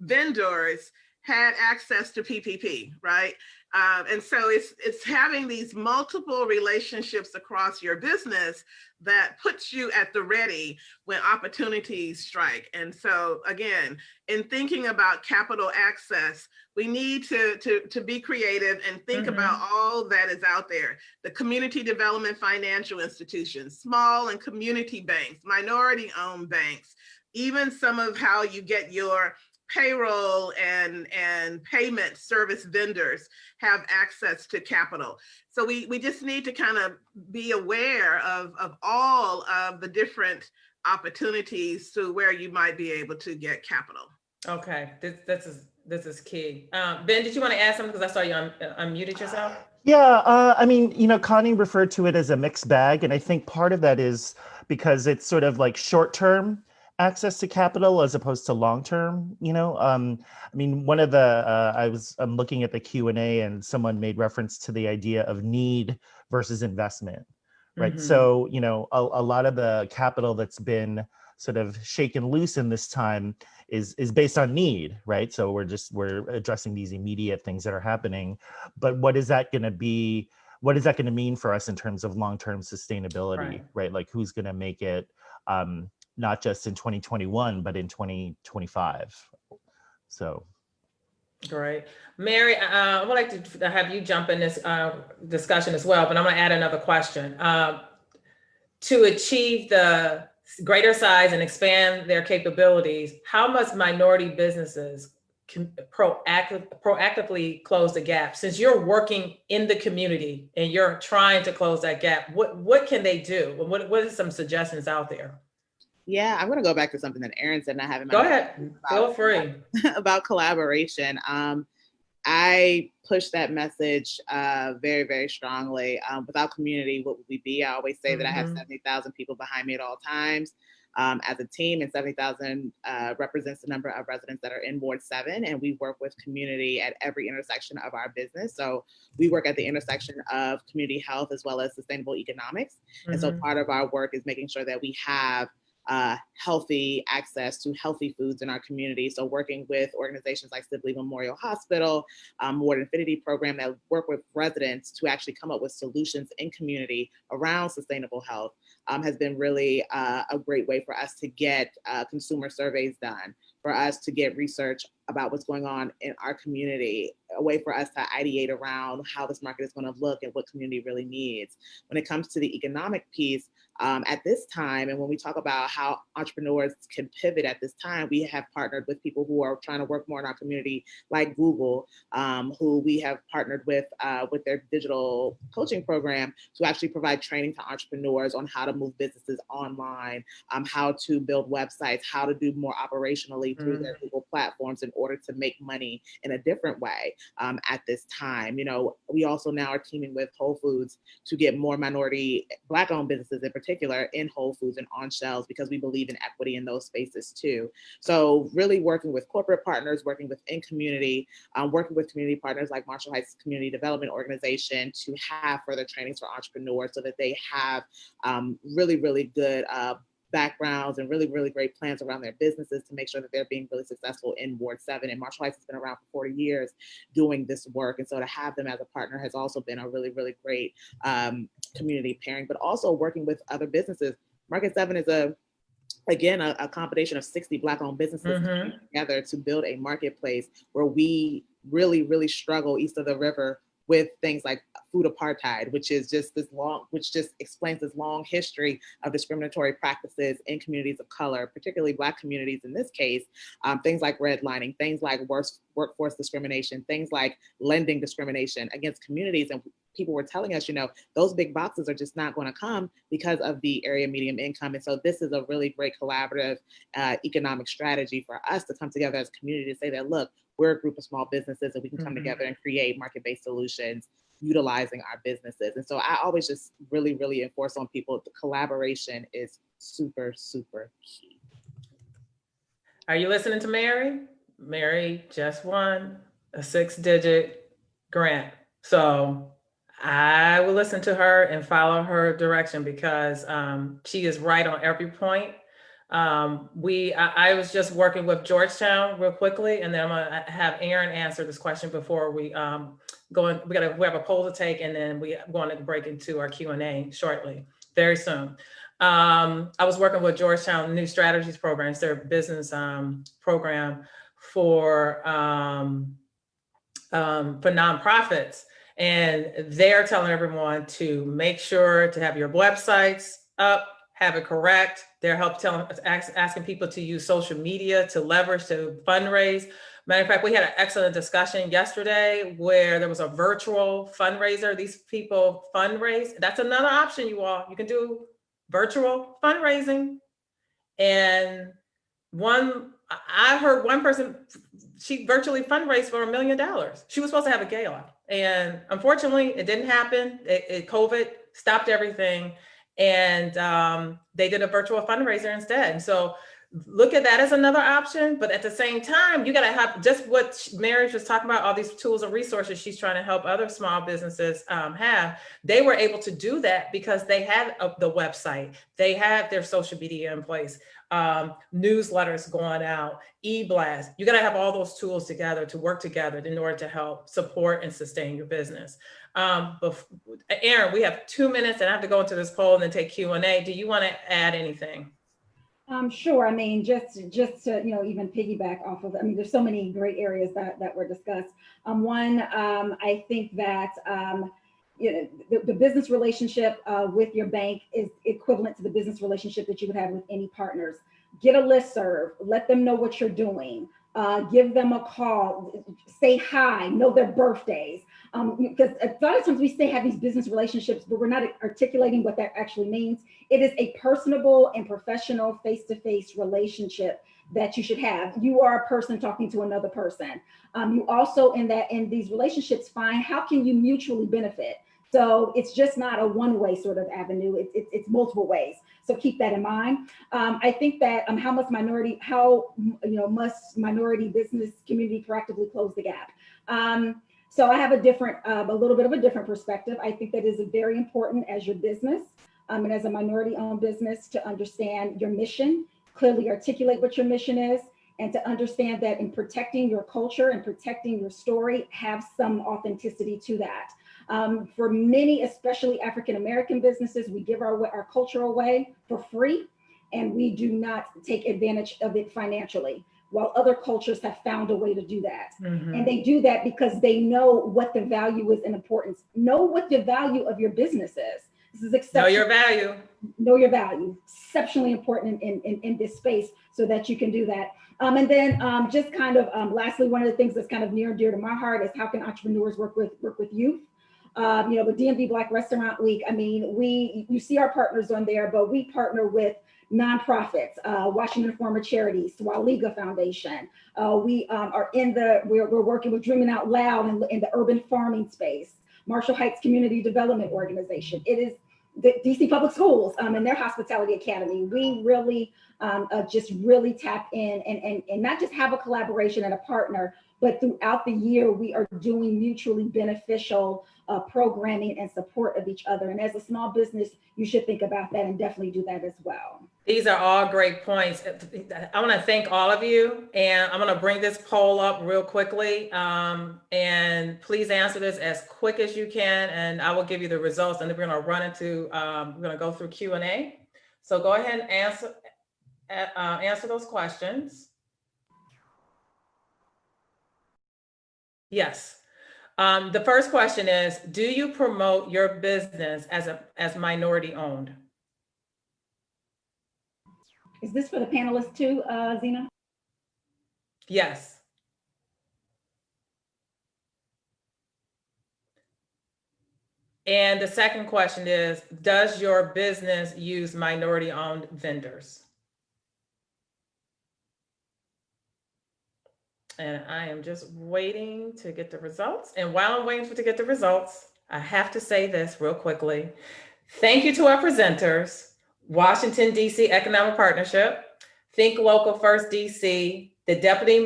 vendors had access to PPP, right? And so it's having these multiple relationships across your business that puts you at the ready when opportunities strike. And so again, in thinking about capital access, we need to be creative and think about all that is out there. The community development financial institutions, small and community banks, minority-owned banks, even some of how you get your payroll and payment service vendors have access to capital. So we just need to kind of be aware of all of the different opportunities to where you might be able to get capital. Okay, this is key. Ben, did you want to add something? Because I saw you unmuted yourself. Yeah, Connie referred to it as a mixed bag, and I think part of that is because it's sort of like short-term access to capital as opposed to long-term, one of the, I'm looking at the Q&A and someone made reference to the idea of need versus investment, right? So, a lot of the capital that's been sort of shaken loose in this time is based on need, right? So we're addressing these immediate things that are happening, but what is that going to mean for us in terms of long-term sustainability, right? Like who's going to make it, not just in 2021, but in 2025. So. Great. Mary, I would like to have you jump in this discussion as well, but I'm going to add another question. To achieve the greater size and expand their capabilities, how must minority businesses proactively close the gap? Since you're working in the community and you're trying to close that gap, what can they do? What are some suggestions out there? Yeah, I'm going to go back to something that Erinn said, and I have in my Go ahead, feel free. About collaboration. I push that message very, very strongly. Without community, what would we be? I always say that I have 70,000 people behind me at all times as a team, and 70,000 represents the number of residents that are in Ward 7, and we work with community at every intersection of our business. So we work at the intersection of community health as well as sustainable economics. And so part of our work is making sure that we have healthy access to healthy foods in our community. So working with organizations like Sibley Memorial Hospital, Ward Infinity Program that work with residents to actually come up with solutions in community around sustainable health has been really a great way for us to get consumer surveys done, for us to get research about what's going on in our community, a way for us to ideate around how this market is going to look and what community really needs. When it comes to the economic piece, at this time, and when we talk about how entrepreneurs can pivot at this time, we have partnered with people who are trying to work more in our community, like Google, who we have partnered with their digital coaching program to actually provide training to entrepreneurs on how to move businesses online, how to build websites, how to do more operationally through their Google platforms in order to make money in a different way at this time. You know, we also now are teaming with Whole Foods to get more minority Black-owned businesses in particular in Whole Foods and on shelves, because we believe in equity in those spaces too. So really working with corporate partners, working within community, working with community partners like Marshall Heights Community Development Organization to have further trainings for entrepreneurs so that they have really, really good backgrounds and really, really great plans around their businesses to make sure that they're being really successful in Ward 7. And Marshall Heights has been around for 40 years doing this work. And so to have them as a partner has also been a really, really great community pairing, but also working with other businesses. Market 7 is again, a combination of 60 Black-owned businesses together to build a marketplace where we really, really struggle east of the river with things like food apartheid, which just explains this long history of discriminatory practices in communities of color, particularly Black communities in this case, things like redlining, things like workforce discrimination, things like lending discrimination against communities. And people were telling us, you know, those big boxes are just not going to come because of the area medium income. And so this is a really great collaborative economic strategy for us to come together as a community to say that, look, we're a group of small businesses and we can come together and create market-based solutions utilizing our businesses. And so I always just really, really enforce on people, the collaboration is super, super key. Are you listening to Mary? Mary just won a 6-digit grant. So I will listen to her and follow her direction because she is right on every point. I was just working with Georgetown real quickly, and then I'm gonna have Erinn answer this question before we go in. We have a poll to take, and then we want to break into our Q&A shortly, very soon. I was working with Georgetown New Strategies Program. It's their business program for nonprofits, and they're telling everyone to make sure to have your websites up, have it correct. They're asking people to use social media to leverage, to fundraise. Matter of fact, we had an excellent discussion yesterday where there was a virtual fundraiser. These people fundraise. That's another option, you all. You can do virtual fundraising. And I heard one person, she virtually fundraised for $1 million. She was supposed to have a gala. And unfortunately, it didn't happen. COVID stopped everything. And they did a virtual fundraiser instead. And so look at that as another option. But at the same time, you got to have just what Mary was talking about, all these tools and resources she's trying to help other small businesses have. They were able to do that because they had the website. They had their social media in place, newsletters going out, e-blast. You got to have all those tools together to work together in order to help support and sustain your business. Erinn, we have 2 minutes and I have to go into this poll and then take Q&A. Do you want to add anything? Sure. I mean, just to, even piggyback off of, there's so many great areas that were discussed. I think that, the business relationship with your bank is equivalent to the business relationship that you would have with any partners. Get a listserv, let them know what you're doing. Give them a call, say hi, know their birthdays. Because a lot of times we say have these business relationships, but we're not articulating what that actually means. It is a personable and professional face-to-face relationship that you should have. You are a person talking to another person. You also in these relationships find how can you mutually benefit. So it's just not a one-way sort of avenue. It's multiple ways. So keep that in mind. I think that how must minority business community proactively close the gap? So I have a little bit of a different perspective. I think that is very important as your business and as a minority-owned business, to understand your mission, clearly articulate what your mission is, and to understand that in protecting your culture and protecting your story, have some authenticity to that. For many, especially African-American businesses, we give our culture away for free, and we do not take advantage of it financially, while other cultures have found a way to do that. And they do that because they know what the value is and importance. Know what the value of your business is. This is exceptional. Know your value. Know your value. Exceptionally important in this space so that you can do that. And then just kind of lastly, one of the things that's kind of near and dear to my heart is how can entrepreneurs work with youth? You know, with DMV Black Restaurant Week, I mean, you see our partners on there, but we partner with nonprofits, Washington Former Charities, Swaliga Foundation. We're working with Dreaming Out Loud in the urban farming space, Marshall Heights Community Development Organization. It is the DC Public Schools and their Hospitality Academy. We really just really tap in and not just have a collaboration and a partner, but throughout the year, we are doing mutually beneficial programming and support of each other. And as a small business, you should think about that and definitely do that as well. These are all great points. I want to thank all of you, and I'm going to bring this poll up real quickly. And please answer this as quick as you can, and I will give you the results. And then we're going to run into, we're going to go through Q&A. So go ahead and answer those questions. Yes. The first question is, do you promote your business as minority owned? Is this for the panelists too, Xina? Yes. And the second question is, does your business use minority owned vendors? And I am just waiting to get the results. And while I'm waiting to get the results, I have to say this real quickly. Thank you to our presenters, Washington, D.C. Economic Partnership, Think Local First D.C., the Deputy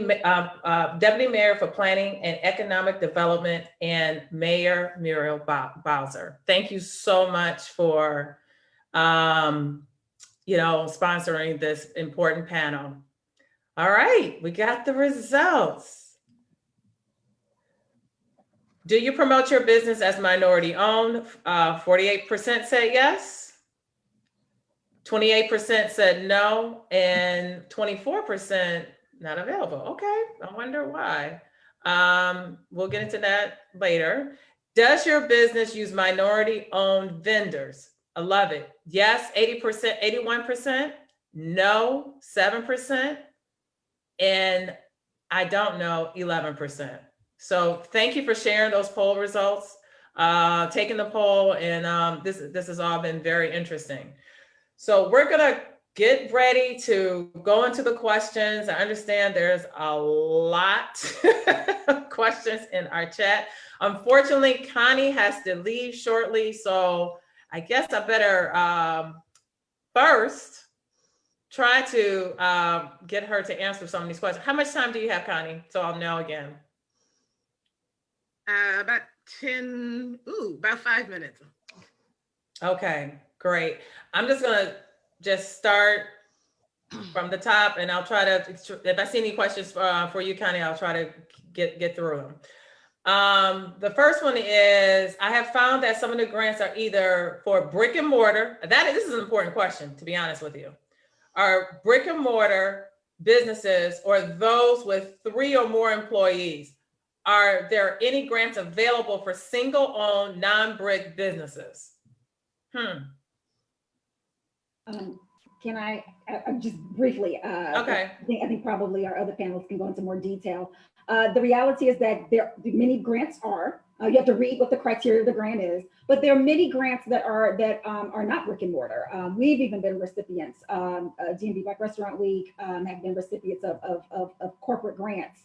Mayor for Planning and Economic Development, and Mayor Muriel Bowser. Thank you so much for sponsoring this important panel. All right, we got the results. Do you promote your business as minority owned? 48% said yes. 28% said no, and 24% not available. Okay, I wonder why. We'll get into that later. Does your business use minority owned vendors? I love it. Yes, 80%, 81%. No, 7%. And I don't know, 11%. So thank you for sharing those poll results, taking the poll, and this has all been very interesting. So we're gonna get ready to go into the questions. I understand there's a lot of questions in our chat. Unfortunately, Connie has to leave shortly, so I guess I better first try to get her to answer some of these questions. How much time do you have, Connie? So I'll know again. About 5 minutes. Okay, great. I'm just gonna start from the top, and I'll try to, if I see any questions for you, Connie, I'll try to get through them. The first one is, I have found that some of the grants are either for brick and mortar. This is an important question, to be honest with you. Are brick and mortar businesses or those with 3 or more employees? Are there any grants available for single-owned non-brick businesses? Can I just briefly? Okay. I think probably our other panelists can go into more detail. The reality is that many grants are. You have to read what the criteria of the grant is, but there are many grants that are not brick and mortar. We've even been recipients. DMV Black Restaurant Week have been recipients of corporate grants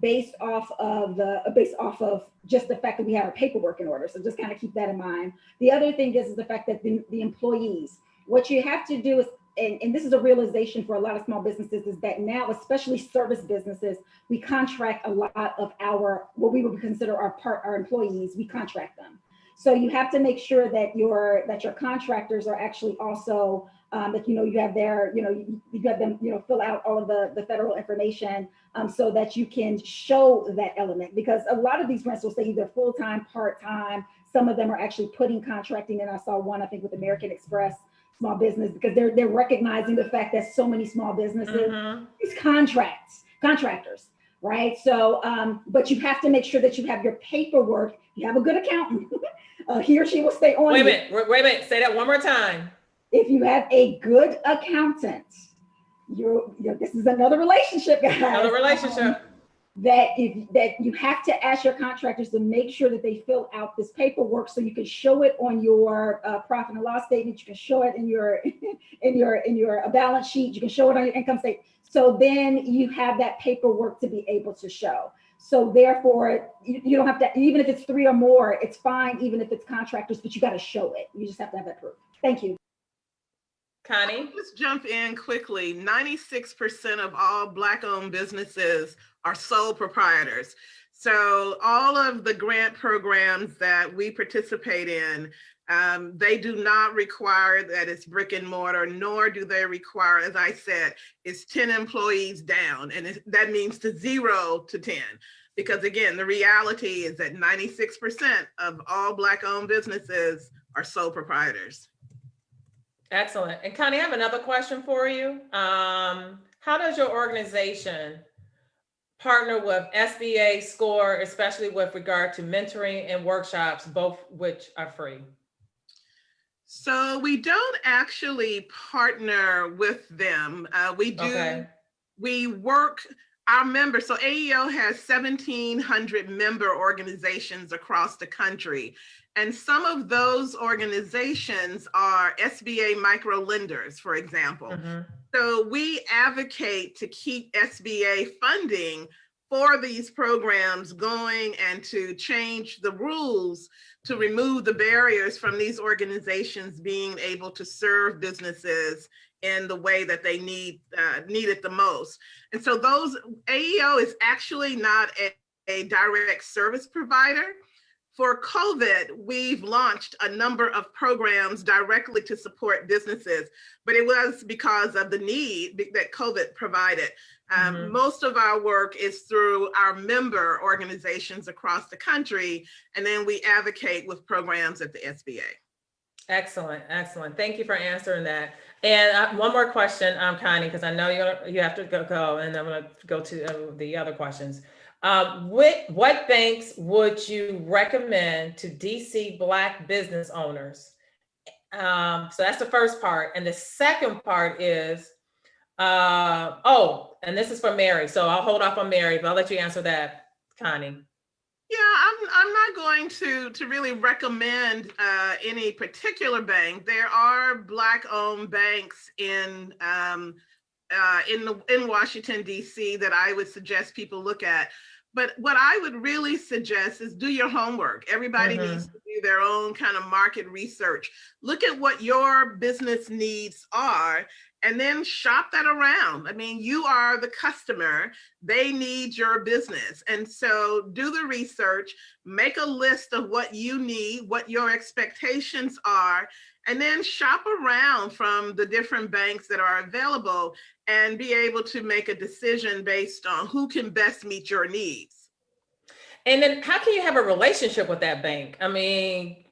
based off of just the fact that we have our paperwork in order. So just kind of keep that in mind. The other thing is the fact that the employees. What you have to do is, and this is a realization for a lot of small businesses, is that now, especially service businesses, we contract a lot of what we would consider our employees, we contract them. So you have to make sure that your contractors are actually also that you have their you have them fill out all of the federal information so that you can show that element, because a lot of these rents will say either full-time, part-time. Some of them are actually putting contracting in. I saw one, I think, with American Express small business, because they're recognizing the fact that so many small businesses these contractors, right? So but you have to make sure that you have your paperwork. You have a good accountant. He or she will stay on. Wait a minute, say that one more time. If you have a good accountant, this is another relationship, guys. Another relationship. That you have to ask your contractors to make sure that they fill out this paperwork so you can show it on your profit and loss statement. You can show it in your in your balance sheet. You can show it on your income statement. So then you have that paperwork to be able to show. So therefore, you don't have to, even if it's 3 or more, it's fine, even if it's contractors, but you got to show it. You just have to have that proof. Thank you. Connie? I'll just jump in quickly. 96% of all Black-owned businesses are sole proprietors. So all of the grant programs that we participate in, they do not require that it's brick and mortar, nor do they require, as I said, it's 10 employees down. And that means to 0 to 10. Because again, the reality is that 96% of all Black-owned businesses are sole proprietors. Excellent. And Connie, I have another question for you. How does your organization partner with SBA SCORE, especially with regard to mentoring and workshops, both which are free? So we don't actually partner with them. We work, our members, so AEO has 1,700 member organizations across the country. And some of those organizations are SBA micro lenders, for example. So we advocate to keep SBA funding for these programs going and to change the rules to remove the barriers from these organizations being able to serve businesses in the way that they need it the most. And so AEO is actually not a direct service provider. For COVID, we've launched a number of programs directly to support businesses, but it was because of the need that COVID provided. Most of our work is through our member organizations across the country, and then we advocate with programs at the SBA. Excellent, excellent. Thank you for answering that. And one more question, Connie, because I know you have to go, and I'm going to go to the other questions. What banks would you recommend to DC Black business owners? So that's the first part. And the second part is, and this is for Mary. So I'll hold off on Mary, but I'll let you answer that, Connie. Yeah, I'm not going to really recommend any particular bank. There are Black-owned banks in Washington, D.C. that I would suggest people look at. But what I would really suggest is do your homework. Everybody needs to do their own kind of market research. Look at what your business needs are, and then shop that around. I mean, you are the customer. They need your business. And so do the research, make a list of what you need, what your expectations are, and then shop around from the different banks that are available and be able to make a decision based on who can best meet your needs. And then how can you have a relationship with that bank? I mean,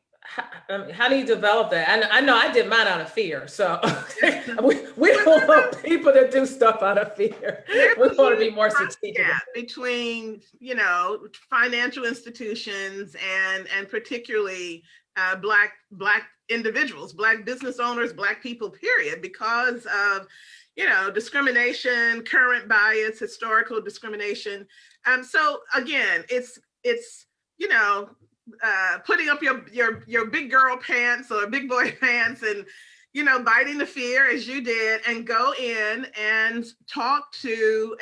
how do you develop that? I know I did mine out of fear. So we don't want people to do stuff out of fear. We want to be more strategic. Between, financial institutions and particularly Black individuals, Black business owners, Black people, period, because of discrimination, current bias, historical discrimination. So again, it's putting up your big girl pants or big boy pants and biting the fear as you did, and go in and talk to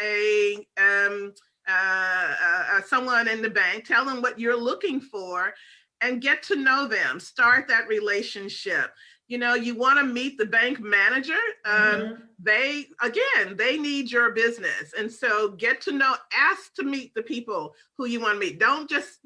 someone in the bank, tell them what you're looking for, and get to know them. Start that relationship. You want to meet the bank manager. They need your business. And so get to know, ask to meet the people who you want to meet. Don't just,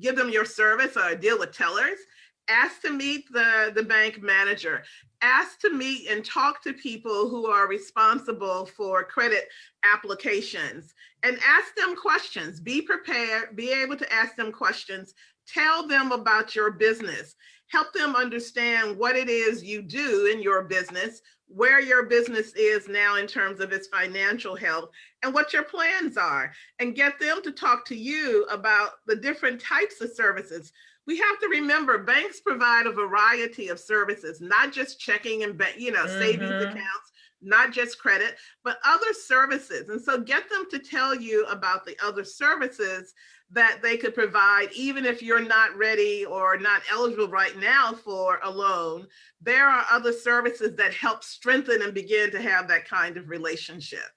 give them your service or deal with tellers, ask to meet the bank manager. Ask to meet and talk to people who are responsible for credit applications and ask them questions. Be prepared, be able to ask them questions. Tell them about your business. Help them understand what it is you do in your business, where your business is now in terms of its financial health, and what your plans are, and get them to talk to you about the different types of services. We have to remember banks provide a variety of services, not just checking and savings accounts, not just credit, but other services. And so get them to tell you about the other services that they could provide, even if you're not ready or not eligible right now for a loan. There are other services that help strengthen and begin to have that kind of relationship.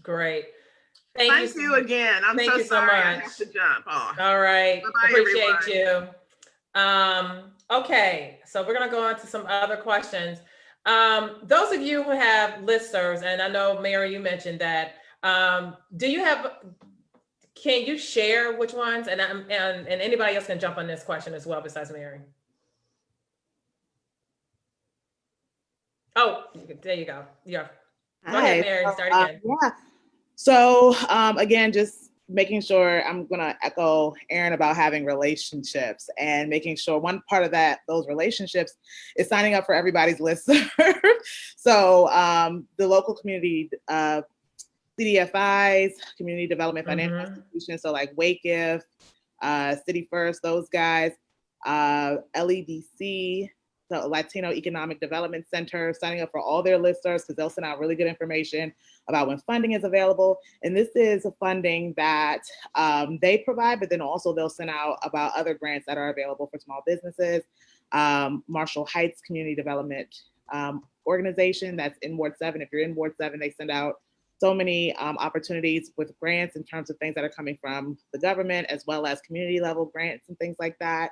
Great. Thank you again. I'm so sorry I have to jump off. All right. Bye-bye, Appreciate everyone. you. Okay, so we're going to go on to some other questions. Those of you who have listservs, and I know, Mary, you mentioned that, can you share which ones? And anybody else can jump on this question as well besides Mary. Oh, there you go. Yeah. Go ahead, Mary, start again. Yeah. So again, just making sure, I'm gonna echo Erinn about having relationships and making sure one part of those relationships is signing up for everybody's listserv. So the local community CDFIs, community development financial institutions, so like WakeIF, City First, those guys, LEDC, so Latino Economic Development Center, signing up for all their listservs because they'll send out really good information about when funding is available. And this is a funding that they provide, but then also they'll send out about other grants that are available for small businesses. Marshall Heights Community Development Organization, that's in Ward 7. If you're in Ward 7, they send out so many opportunities with grants in terms of things that are coming from the government, as well as community level grants and things like that.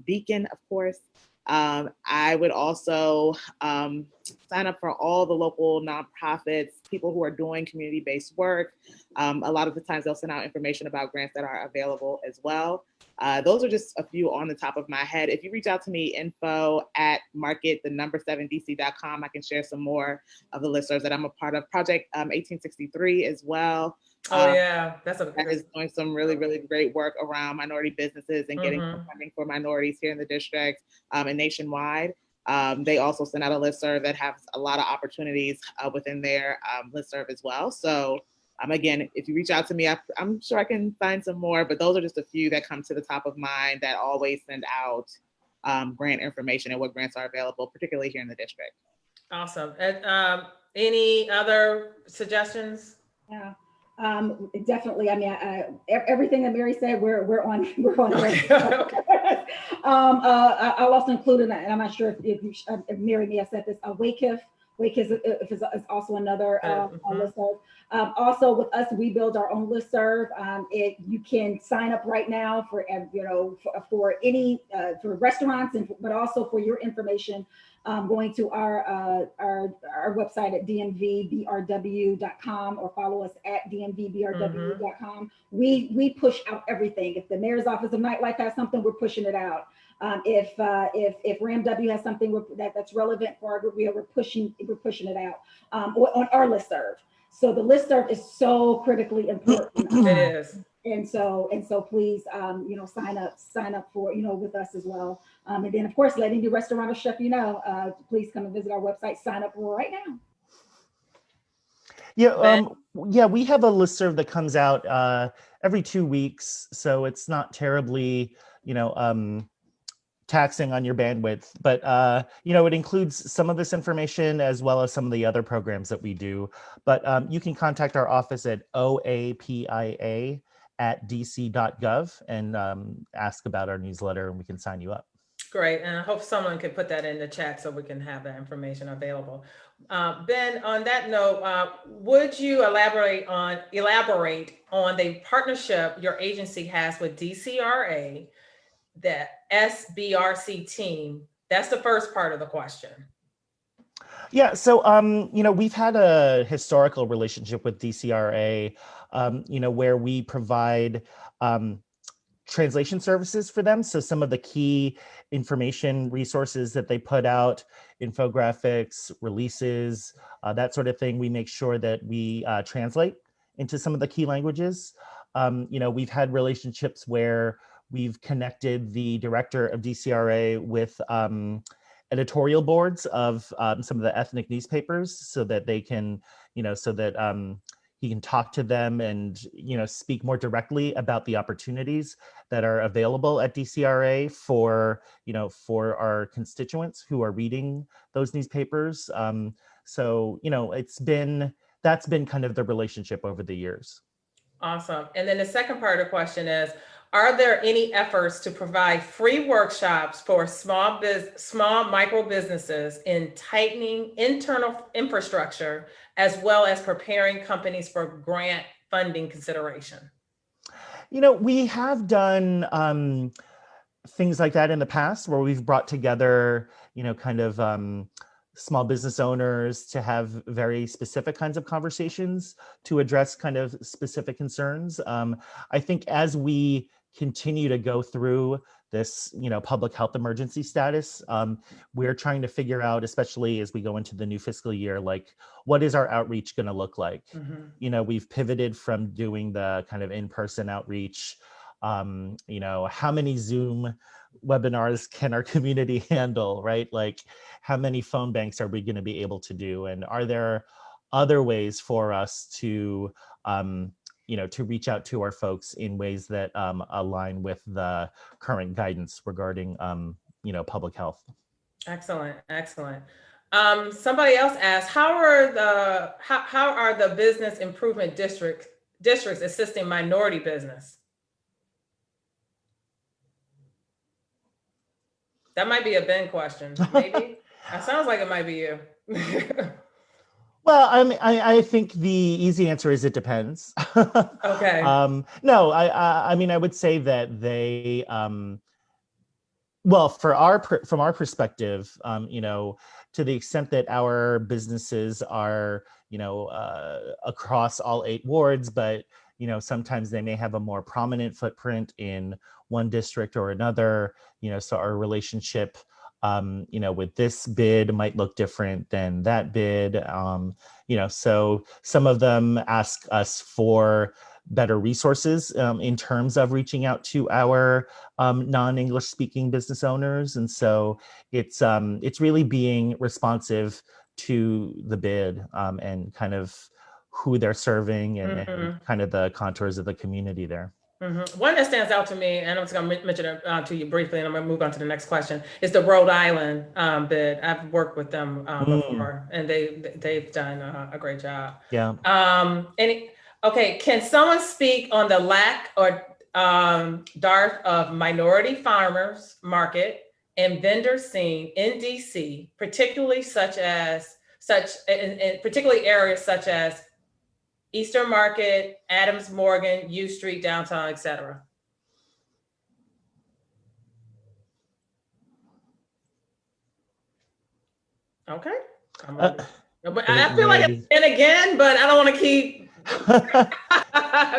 Beacon, of course. I would also sign up for all the local nonprofits, people who are doing community-based work. A lot of the times they'll send out information about grants that are available as well. Those are just a few on the top of my head. If you reach out to me, info@market7dc.com, I can share some more of the listservs that I'm a part of. Project 1863 as well. Oh yeah, that is doing some really, really great work around minority businesses and getting funding for minorities here in the district and nationwide. They also send out a listserv that has a lot of opportunities within their listserv as well. So again, if you reach out to me, I'm sure I can find some more, but those are just a few that come to the top of mind that always send out grant information and what grants are available, particularly here in the district. Awesome. Any other suggestions? Yeah. Definitely. I mean, everything that Mary said, we're on. Okay. I'll also include, and I'm not sure if Mary may have said this, WakeIF. WakeIF is also another listserv. Also with us, we build our own listserv. You can sign up right now for any for restaurants, but also for your information. Going to our website at dmvbrw.com or follow us at dmvbrw.com. We push out everything. If the mayor's office of nightlife has something, we're pushing it out. If RAMW has something that's relevant for our group, we're pushing it out on our listserv. So the listserv is so critically important. It is. And so please, sign up for, with us as well. And then of course, letting your restaurant or chef, please come and visit our website, sign up right now. Yeah. We have a listserv that comes out every 2 weeks. So it's not terribly, taxing on your bandwidth, but it includes some of this information as well as some of the other programs that we do. But you can contact our office at oapia@dc.gov and ask about our newsletter, and we can sign you up. Great, and I hope someone can put that in the chat so we can have that information available. Ben, on that note, would you elaborate on the partnership your agency has with DCRA, the SBRC team? That's the first part of the question. Yeah, so we've had a historical relationship with DCRA, where we provide translation services for them. So some of the key information resources that they put out, infographics, releases, that sort of thing, we make sure that we translate into some of the key languages. We've had relationships where we've connected the director of DCRA with editorial boards of some of the ethnic newspapers so that they can, so that he can talk to them and, speak more directly about the opportunities that are available at DCRA for our constituents who are reading those newspapers. That's been kind of the relationship over the years. Awesome. And then the second part of the question is, are there any efforts to provide free workshops for small micro businesses in tightening internal infrastructure, as well as preparing companies for grant funding consideration? We have done things like that in the past where we've brought together, small business owners to have very specific kinds of conversations to address kind of specific concerns. I think as we continue to go through this, public health emergency status, we're trying to figure out, especially as we go into the new fiscal year, like what is our outreach going to look like? Mm-hmm. We've pivoted from doing the kind of in-person outreach. How many Zoom webinars can our community handle, right? Like how many phone banks are we going to be able to do? And are there other ways for us to, to reach out to our folks in ways that align with the current guidance regarding, public health? Excellent, excellent. Somebody else asked, how are the business improvement districts assisting minority business? That might be a Ben question, maybe. It sounds like it might be you. Well, I think the easy answer is it depends. Okay. No, I would say that they, well, from our perspective, to the extent that our businesses are, across all 8 wards, but sometimes they may have a more prominent footprint in one district or another, so our relationship, with this bid might look different than that bid. So some of them ask us for better resources in terms of reaching out to our non-English speaking business owners. And so it's really being responsive to the bid and kind of who they're serving and kind of the contours of the community there. Mm-hmm. One that stands out to me, and I'm just going to mention it to you briefly, and I'm going to move on to the next question, is the Rhode Island bid. I've worked with them before, and they've done a great job. Yeah. Okay, can someone speak on the lack or dearth of minority farmers market and vendor scene in DC, particularly particularly areas such as Eastern Market, Adams Morgan, U Street, downtown, etc.? Okay. I feel like it's in again, but I don't want to keep.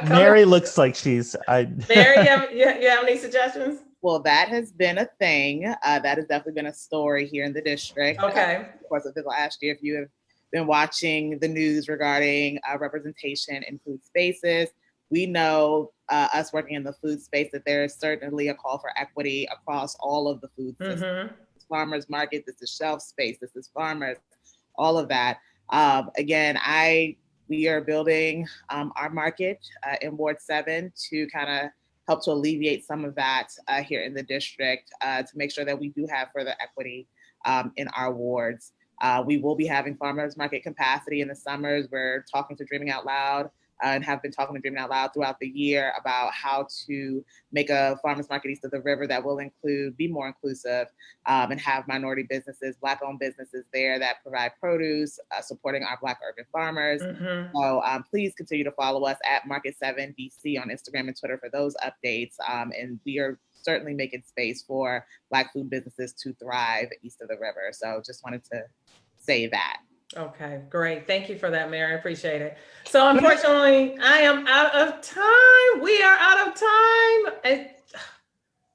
Mary looks like she's. Mary, you have any suggestions? Well, that has been a thing. That has definitely been a story here in the district. Okay. Of course, of the last year, if you have been watching the news regarding representation in food spaces, we know, us working in the food space, that there is certainly a call for equity across all of the food systems. Farmers market, this is shelf space, this is farmers, all of that. Again, we are building our market in Ward 7 to kind of help to alleviate some of that here in the district to make sure that we do have further equity in our wards. We will be having farmers market capacity in the summers. We're talking to Dreaming Out Loud and have been talking to Dreaming Out Loud throughout the year about how to make a farmers market east of the river that will be more inclusive and have minority businesses, Black-owned businesses there that provide produce, supporting our Black urban farmers. So please continue to follow us at Market 7 DC on Instagram and Twitter for those updates. And we are certainly making space for Black food businesses to thrive east of the river. So just wanted to say that. Okay, great. Thank you for that, Mary. I appreciate it. So unfortunately, I am out of time. We are out of time.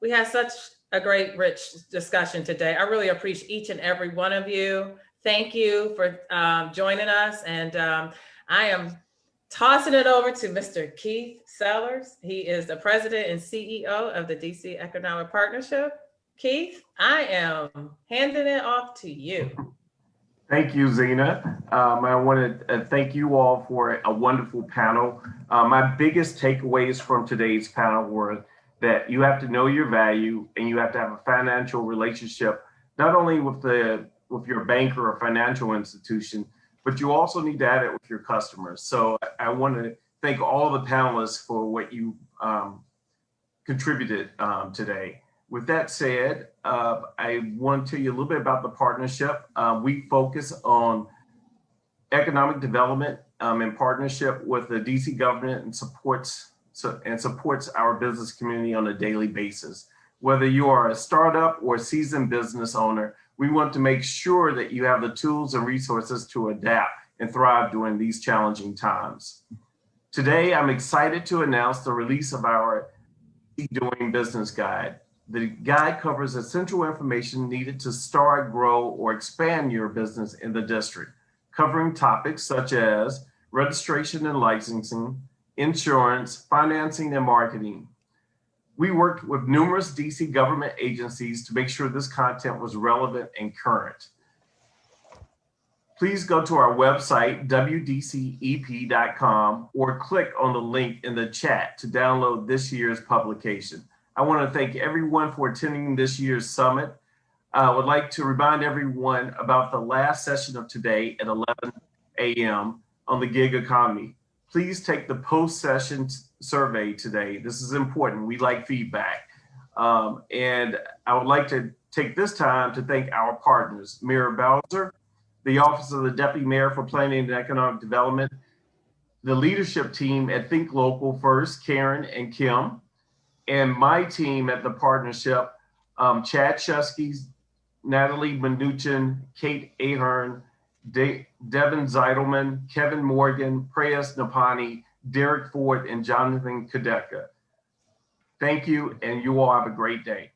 We had such a great, rich discussion today. I really appreciate each and every one of you. Thank you for joining us. And I am tossing it over to Mr. Keith Sellers. He is the president and CEO of the DC Economic Partnership. Keith, I am handing it off to you. Thank you, Xina. I want to thank you all for a wonderful panel. My biggest takeaways from today's panel were that you have to know your value and you have to have a financial relationship, not only with your banker or financial institution, but you also need to have it with your customers. So I want to thank all the panelists for what you contributed today. With that said, I want to tell you a little bit about the partnership. We focus on economic development in partnership with the DC government and supports our business community on a daily basis. Whether you are a startup or a seasoned business owner, we want to make sure that you have the tools and resources to adapt and thrive during these challenging times. Today, I'm excited to announce the release of our Doing Business Guide. The guide covers essential information needed to start, grow, or expand your business in the district, covering topics such as registration and licensing, insurance, financing, and marketing. We worked with numerous DC government agencies to make sure this content was relevant and current. Please go to our website, wdcep.com, or click on the link in the chat to download this year's publication. I want to thank everyone for attending this year's summit. I would like to remind everyone about the last session of today at 11 a.m. on the gig economy. Please take the post-session survey today. This is important. We like feedback. And I would like to take this time to thank our partners, Mayor Bowser, the Office of the Deputy Mayor for Planning and Economic Development, the leadership team at Think Local First, Karen and Kim, and my team at the partnership, Chad Shusky, Natalie Mnuchin, Kate Ahern, Devin Zeidelman, Kevin Morgan, Preyas Napani, Derek Ford, and Jonathan Kadeka. Thank you, and you all have a great day.